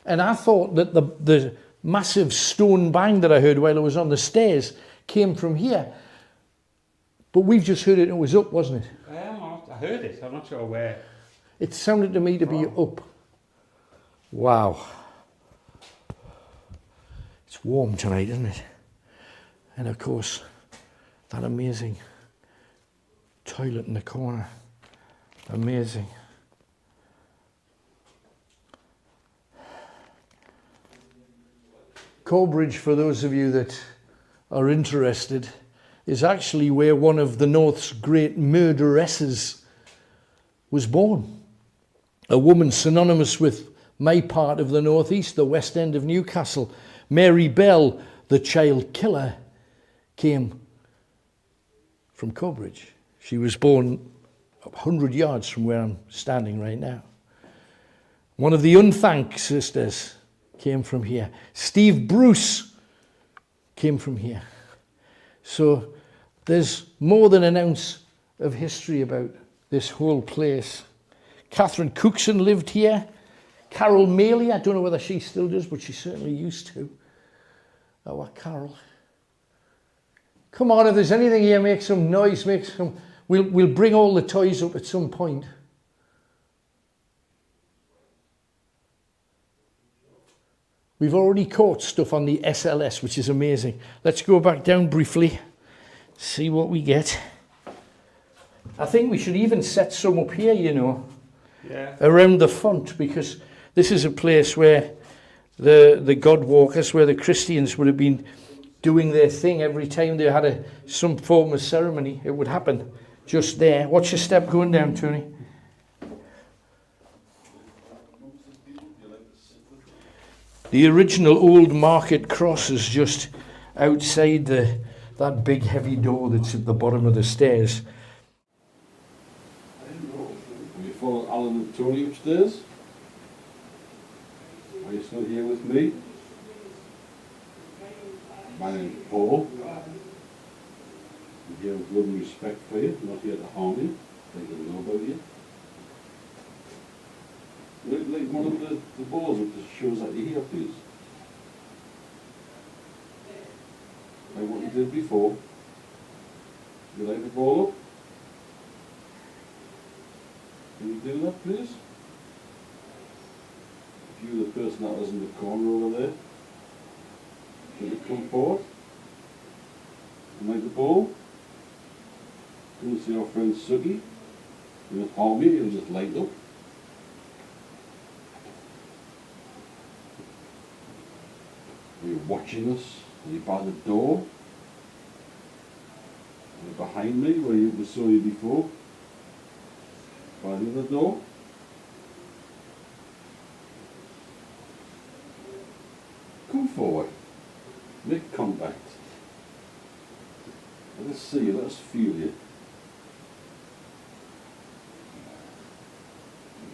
Speaker 1: and I thought that the massive stone bang that I heard while I was on the stairs came from here. But we've just heard it and it was up, wasn't it?
Speaker 3: I heard it. I'm not sure where.
Speaker 1: It sounded to me to be up. Wow. It's warm tonight, isn't it? And of course, that amazing toilet in the corner. Amazing. Corbridge, for those of you that are interested, is actually where one of the North's great murderesses was born. A woman synonymous with my part of the Northeast, the West End of Newcastle. Mary Bell, the child killer, came from Corbridge. She was born 100 yards from where I'm standing right now. One of the Unthank sisters came from here. Steve Bruce came from here. So there's more than an ounce of history about this whole place. Catherine Cookson lived here. Carol Maley, I don't know whether she still does, but she certainly used to. Our Carol. Come on, if there's anything here, make some noise, we'll bring all the toys up at some point. We've already caught stuff on the SLS, which is amazing. Let's go back down briefly, see what we get. I think we should even set some up here, you know, around the font, because this is a place where the God Walkers, where the Christians would have been doing their thing every time they had some form of ceremony. It would happen just there. Watch your step going down, Tony. The original old market cross is just outside that big heavy door that's at the bottom of the stairs.
Speaker 4: I didn't know. Will you follow Alan and Tony upstairs? Are you still here with me? My name's Paul. I'm here with love and respect for you, not here to harm you. They don't know about you. Like one of the balls up that shows that you're here, please. Like what you did before. You like the ball up? Can you do that, please? If you're the person that was in the corner over there, can you come forward? And like the ball? Come and see our friend Suggy. You won't harm you, he'll just light up. Are you watching us? Are you by the door? Are you behind me where we saw you before? By the other door? Come forward. Make contact. Let us see you, let us feel you.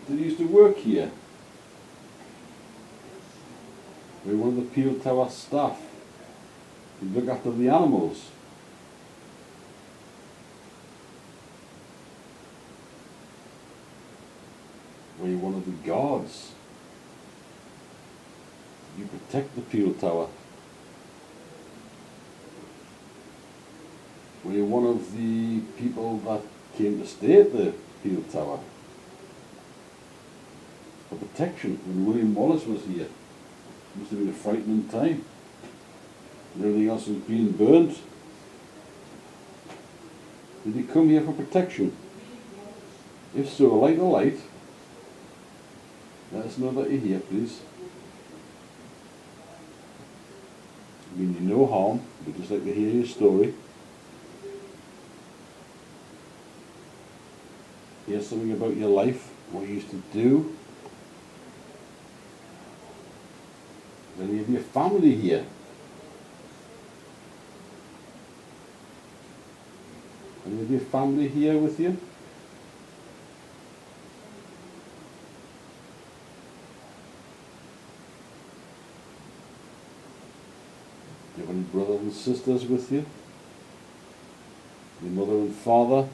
Speaker 4: Did you used to work here? We're one of the Peel Tower staff. We look after the animals. Were you one of the guards? You protect the Peel Tower. Were you one of the people that came to stay at the Peel Tower? For protection when William Wallace was here. Must have been a frightening time. And everything else was being burnt. Did you come here for protection? If so, light the light. Let us know that you're here, please. I mean you no harm, we'd just like to hear your story. Hear something about your life, what you used to do. Is any of your family here? Any of your family here with you? Do you have any brothers and sisters with you? Your mother and father?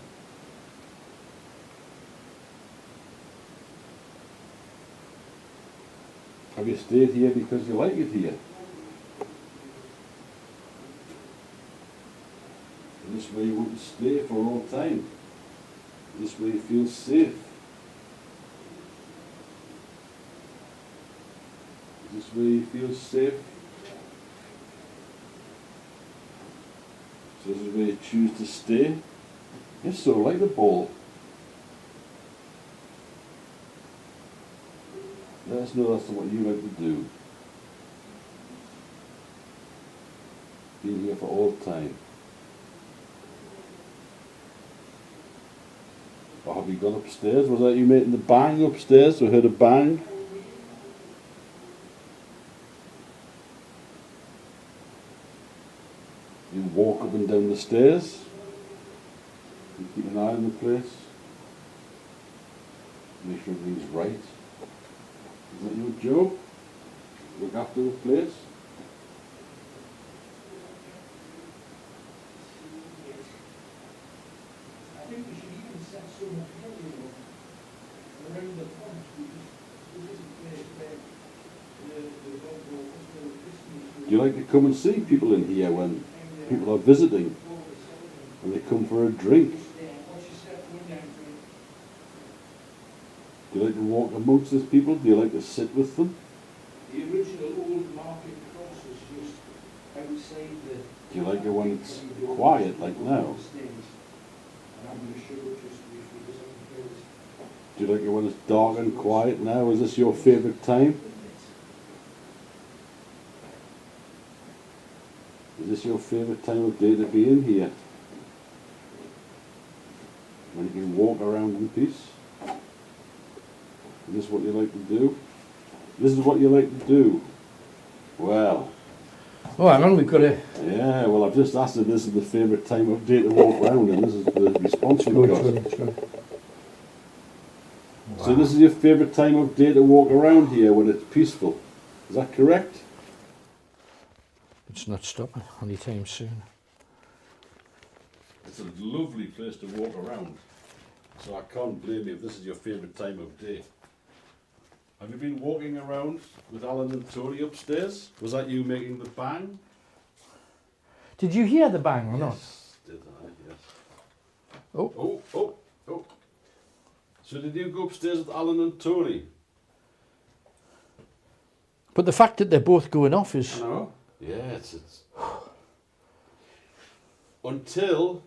Speaker 4: Have you stayed here because you like it here? Is this where you want to stay for all time? Is this where you feel safe? Is this where you feel safe? So this is where you choose to stay? Yes, so like the ball. Let us know that's what you like to do. Being here for all time. Or have you gone upstairs? Was that you making the bang upstairs? We heard a bang. You walk up and down the stairs. You keep an eye on the place. Make sure everything's right. Is that your job? Look after the place?
Speaker 1: I think we should even set some area around the pond, because this is a place where the dog walkers go Christmas.
Speaker 4: Do you like to come and see people in here when people are visiting? When they come for a drink? Do you like to walk amongst these people? Do you like to sit with them?
Speaker 1: The original old market cross is just outside the...
Speaker 4: Do you like it when it's quiet like now? Do you like it when it's dark and quiet now? Is this your favourite time? Is this your favourite time of day to be in here? When you can walk around in peace? Is this what you like to do? This is what you like to do. Well.
Speaker 1: Oh, hang on, we've got a...
Speaker 4: Yeah, well, I've just asked if this is the favourite time of day to walk around, and this is the response we've got.
Speaker 1: Wow.
Speaker 4: So this is your favourite time of day to walk around here when it's peaceful. Is that correct?
Speaker 1: It's not stopping anytime soon.
Speaker 4: It's a lovely place to walk around. So I can't blame you if this is your favourite time of day. Have you been walking around with Alan and Tony upstairs? Was that you making the bang?
Speaker 1: Did you hear the bang or not?
Speaker 4: Yes, did I? Yes.
Speaker 1: Oh.
Speaker 4: Oh. So did you go upstairs with Alan and Tony?
Speaker 1: But the fact that they're both going off is...
Speaker 4: No. Yeah, it's until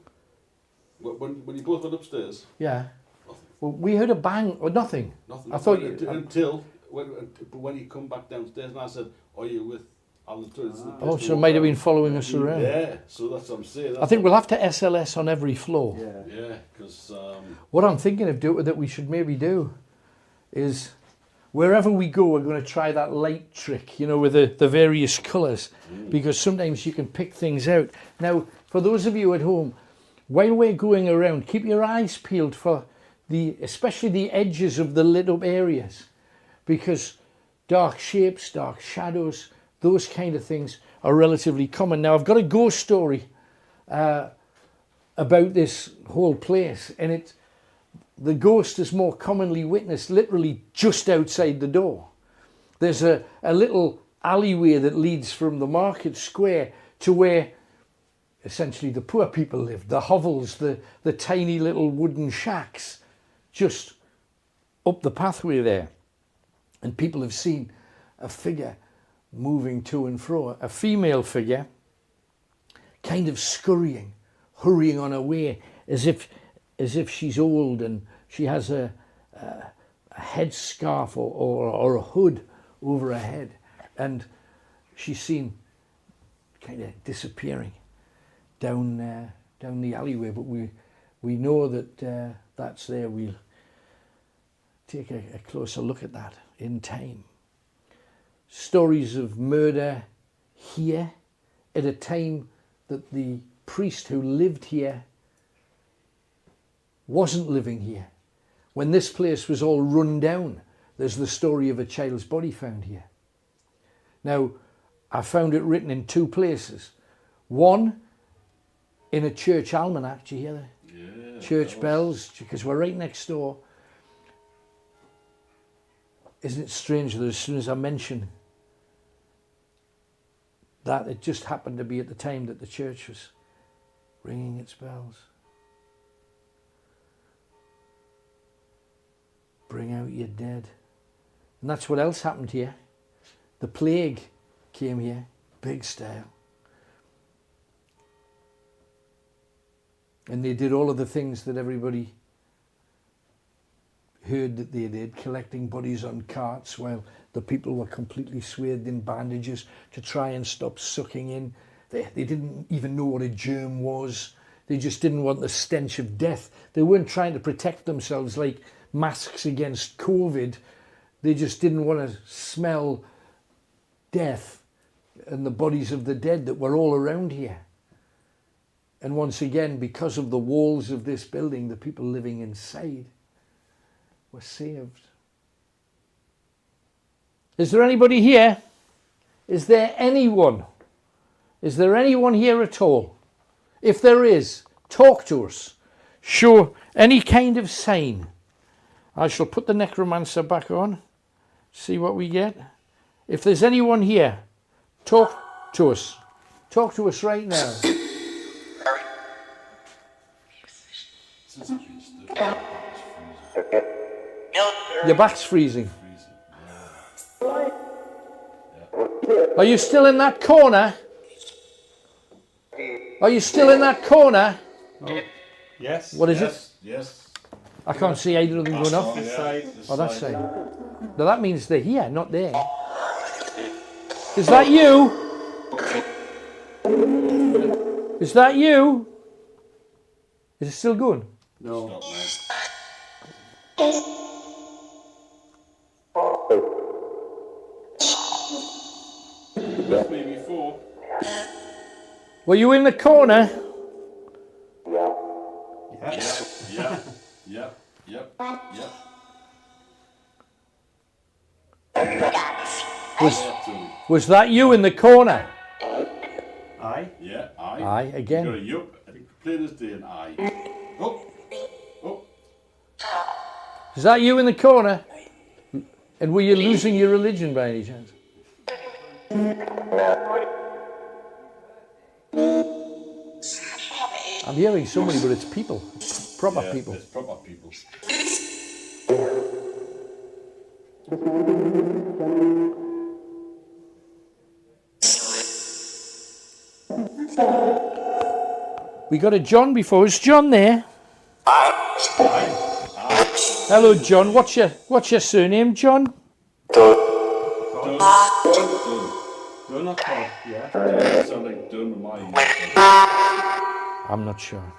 Speaker 4: when you both went upstairs.
Speaker 1: Yeah.
Speaker 4: Nothing.
Speaker 1: Well, we heard a bang or nothing.
Speaker 4: Nothing.
Speaker 1: I thought
Speaker 4: until when you come back downstairs, and I said, "Are you with Alan Tony?"
Speaker 1: Oh, so it might have been following us around.
Speaker 4: Yeah. So that's what I'm saying.
Speaker 1: I think we'll have to SLS on every floor.
Speaker 4: Yeah, because
Speaker 1: What I'm thinking of that we should maybe do is wherever we go, we're going to try that light trick, you know, with the various colours, because sometimes you can pick things out. Now, for those of you at home, while we're going around, keep your eyes peeled for especially the edges of the lit up areas, because dark shapes, dark shadows, those kind of things are relatively common. Now, I've got a ghost story about this whole place, and the ghost is more commonly witnessed literally just outside the door. There's a little alleyway that leads from the market square to where essentially the poor people live, the hovels, the tiny little wooden shacks, just up the pathway there. And people have seen a figure moving to and fro, a female figure, kind of scurrying, hurrying on her way, as if she's old and she has a headscarf or a hood over her head, and she's seen kind of disappearing down the alleyway. But we know that that's there. We'll take a closer look at that in time. Stories of murder here at a time that the priest who lived here wasn't living here. When this place was all run down, there's the story of a child's body found here. Now, I found it written in 2 places. One, in a church almanac. Do you hear that?
Speaker 4: Yeah.
Speaker 1: Church bells, because we're right next door. Isn't it strange that as soon as I mention that, it just happened to be at the time that the church was ringing its bells. Bring out your dead. And that's what else happened here. The plague came here, big style. And they did all of the things that everybody heard that they did, collecting bodies on carts while the people were completely swathed in bandages to try and stop sucking in. They didn't even know what a germ was. They just didn't want the stench of death. They weren't trying to protect themselves like masks against COVID. They just didn't want to smell death and the bodies of the dead that were all around here. And once again, because of the walls of this building, the people living inside were saved. Is there anybody here? Is there anyone? Is there anyone here at all? If there is, talk to us. Show any kind of sign. I shall put the necromancer back on. See what we get. If there's anyone here, talk to us. Talk to us right now. Your back's freezing. Are you still in that corner? Are you still in that corner?
Speaker 3: Oh, yes.
Speaker 1: What is it?
Speaker 4: Yes.
Speaker 1: I can't see either of them going off.
Speaker 3: This side.
Speaker 1: Oh, that side. No, that means they're here, not there. Is that you? Is that you? Is it still going?
Speaker 3: No.
Speaker 4: Left me before.
Speaker 1: Were you in the corner?
Speaker 3: Yes.
Speaker 4: Yep.
Speaker 1: Was that you in the corner?
Speaker 3: Aye.
Speaker 4: Yeah, aye.
Speaker 1: Aye,
Speaker 4: You got a
Speaker 1: again.
Speaker 4: yup, I think plain as day an aye. Oh.
Speaker 1: Is that you in the corner? And were you losing your religion by any chance? I'm hearing somebody, but it's people. It's proper
Speaker 4: Yeah,
Speaker 1: people.
Speaker 4: it's proper people.
Speaker 1: We got a John before. Is John there? Hello, John. What's your surname, John?
Speaker 3: Done or Todd? Yeah.
Speaker 4: Yeah, sound like done with my
Speaker 1: I'm not sure.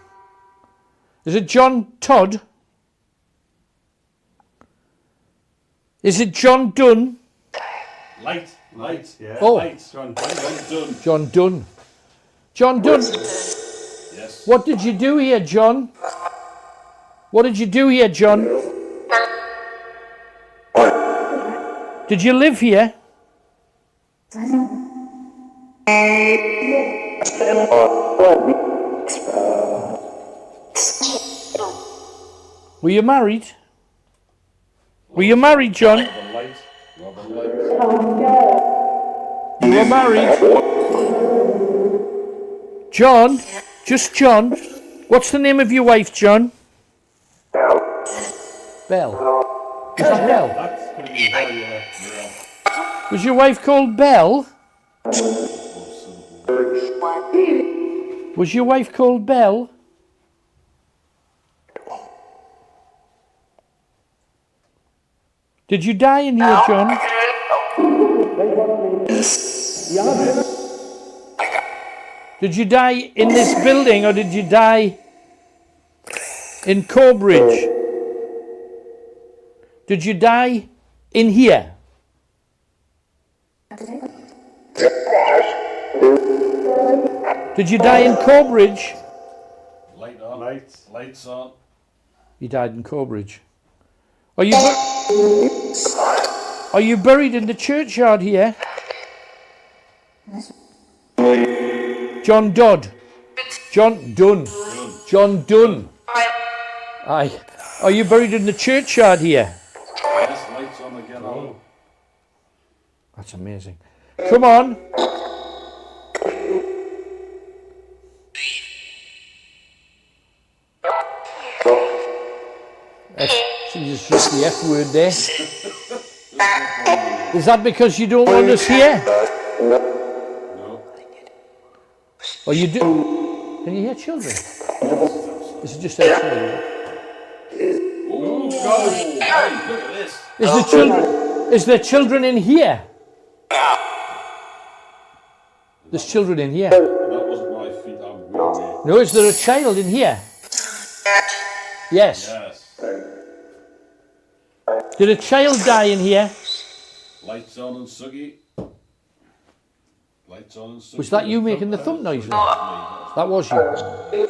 Speaker 1: Is it John Todd? Is it John Dunn?
Speaker 4: Light.
Speaker 3: Yeah.
Speaker 1: Oh.
Speaker 4: Light.
Speaker 3: John.
Speaker 4: Done.
Speaker 1: John Dunn. John Dunn.
Speaker 4: Yes.
Speaker 1: What did you do here, John? What did you do here, John? Did you live here? Were you married? Were you married, John?
Speaker 4: Robin Light.
Speaker 1: You were married? John? Just John? What's the name of your wife, John? Belle. Is that Belle?
Speaker 3: That's going to be her, yeah.
Speaker 1: Was your wife called Belle? Was your wife called Belle? Did you die in here, John? Did you die in this building or did you die in Corbridge? Did you die in here? Did you die in Corbridge?
Speaker 4: Light on.
Speaker 3: Lights.
Speaker 4: Lights on.
Speaker 1: You died in Corbridge. Are you buried in the churchyard here? John Dodd. John Dunn. John Dunn. Aye. Are you buried in the churchyard here?
Speaker 4: Yes, lights on again. Oh.
Speaker 1: That's amazing. Come on. She just used the F word there. Is that because you don't want us here?
Speaker 4: No.
Speaker 1: Or you do? Can you hear children? Is it just outside?
Speaker 4: Oh, God. Hey, look at this.
Speaker 1: Is there children in here? There's children in here.
Speaker 4: That wasn't my feet. I'm weary.
Speaker 1: No, is there a child in here? Yes.
Speaker 4: Yes.
Speaker 1: Did a child die in here?
Speaker 4: Lights on and Suggy. Lights on and Suggy.
Speaker 1: Was that you making the thump noise?
Speaker 4: That
Speaker 1: That was you.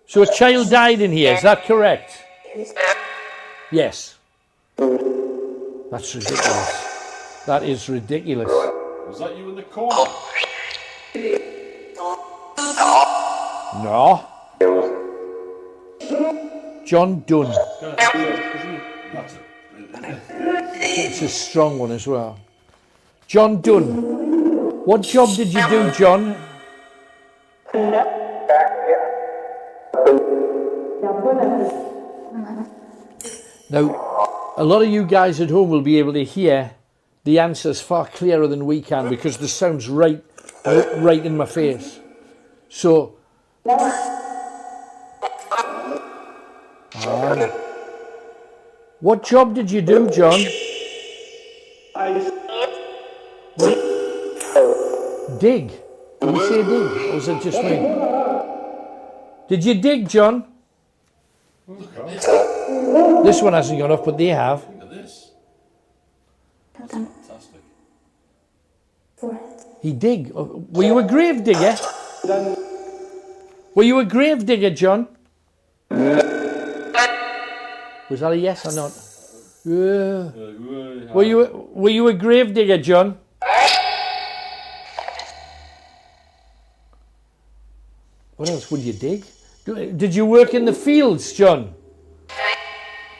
Speaker 1: So a child died in here, is that correct? Yes. That's ridiculous. That is ridiculous.
Speaker 4: was that you in the corner?
Speaker 1: No. John Dunn.
Speaker 4: That's it.
Speaker 1: It's a strong one as well. John Dunn. What job did you do, John? Now, a lot of you guys at home will be able to hear the answers far clearer than we can because the sound's right in my face. So, what job did you do, John? Dig. Did you say dig? Or was it just me? Did you dig, John? This one hasn't gone off, but they have.
Speaker 4: Look at this. That's fantastic.
Speaker 1: He dig. Were you a grave digger? Were you a grave digger, John? Was that a yes or not? Yeah. Were you a grave digger, John? What else would you dig? Did you work in the fields, John?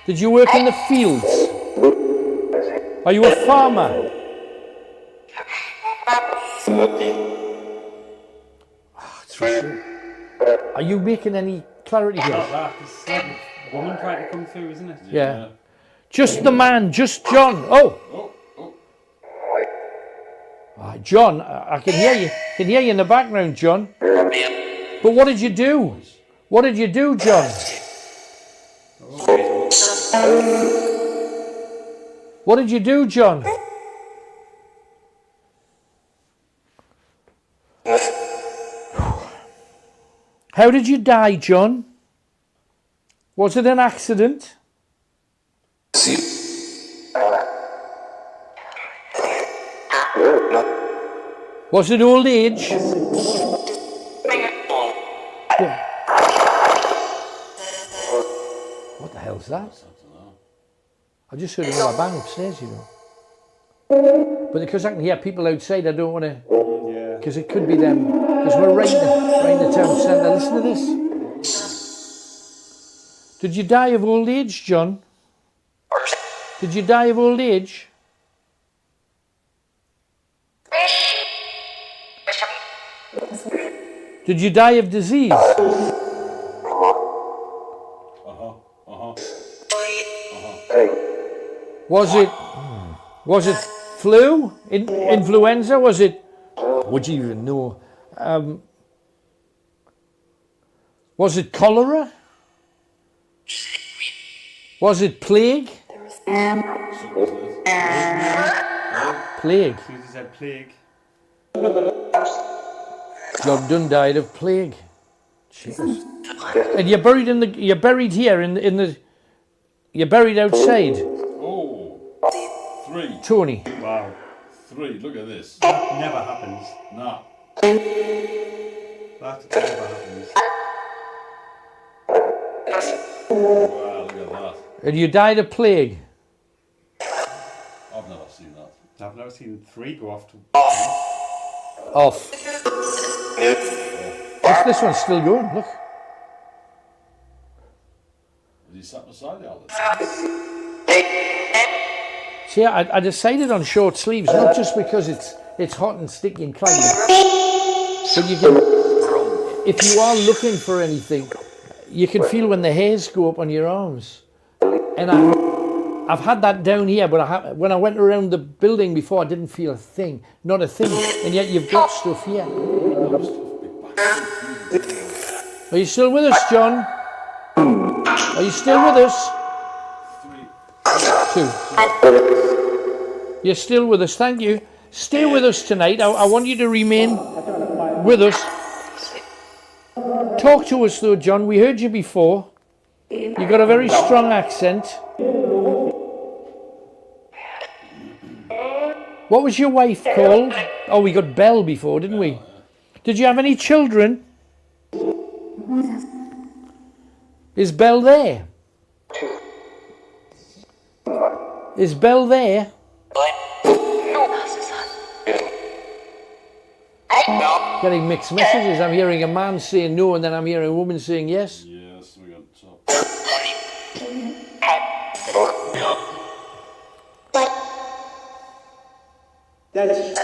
Speaker 1: Did you work in the fields? Are you a farmer? It's for sure. Are you making any clarity here?
Speaker 3: It's like a woman trying to come through, isn't it?
Speaker 1: Yeah. Just the man, just John. Oh. John, I can hear you. Can hear you in the background, John. But what did you do? What did you do, John? What did you do, John? How did you die, John? Was it an accident? Was it old age? What the hell's that? I just heard another bang upstairs, you know. But because I can hear people outside, I don't want to. Because it could be them. Because we're right in the town centre. Listen to this. Did you die of old age, John? Did you die of old age? Did you die of disease? Was it flu? Influenza? Was it? Would you even know? Was it cholera? Was it plague? Plague.
Speaker 3: Susie said plague.
Speaker 1: John Dunn died of plague. Jesus. And you're buried you're buried here in the. You're buried outside.
Speaker 4: Oh, 3.
Speaker 1: Tony.
Speaker 3: Wow.
Speaker 4: 3. Look at this.
Speaker 3: That never happens.
Speaker 4: Nah.
Speaker 3: That never happens.
Speaker 4: Wow, look at that.
Speaker 1: And you died of plague.
Speaker 4: I've never seen that.
Speaker 3: I've never seen 3 go off to.
Speaker 1: Off. This one's still going, look.
Speaker 4: Is he sat beside the outlet?
Speaker 1: See, I decided on short sleeves, not just because it's hot and sticky and clammy, but you can, if you are looking for anything, you can feel when the hairs go up on your arms. And I've had that down here, but when I went around the building before, I didn't feel a thing, not a thing. And yet you've got stuff here. Are you still with us, John? Are you still with us? 2. You're still with us, thank you. Stay with us tonight. I want you to remain with us. Talk to us though, John. We heard you before. You've got a very strong accent. What was your wife called? Oh, we got Belle before, didn't we? Did you have any children? Is Belle there? Is Belle there? Getting mixed messages. I'm hearing a man saying no, and then I'm hearing a woman saying yes.
Speaker 4: Yes, we got top. Dennis?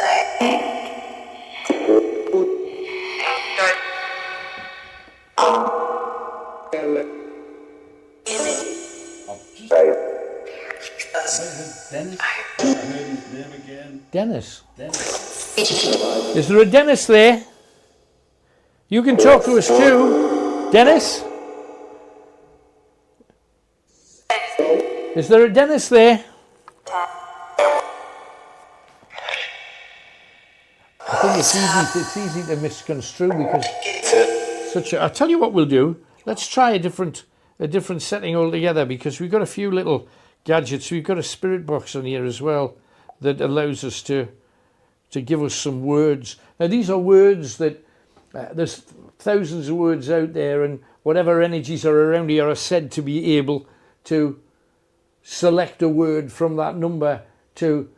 Speaker 4: I heard his name again.
Speaker 1: Dennis.
Speaker 4: Dennis.
Speaker 1: Is there a Dennis there? You can talk to us too. Dennis? Is there a Dennis there? I think it's easy to misconstrue because I'll tell you what we'll do. Let's try a different setting altogether, because we've got a few little gadgets. We've got a spirit box on here as well that allows us to give us some words. Now these are words that there's thousands of words out there, and whatever energies are around here are said to be able to select a word from that number to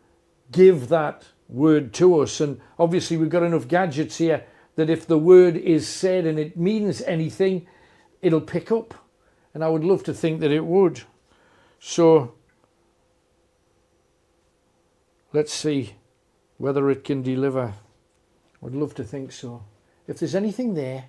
Speaker 1: give that word to us. And obviously we've got enough gadgets here that if the word is said and it means anything, it'll pick up. And I would love to think that it would. So let's see whether it can deliver. I'd love to think so. If there's anything there,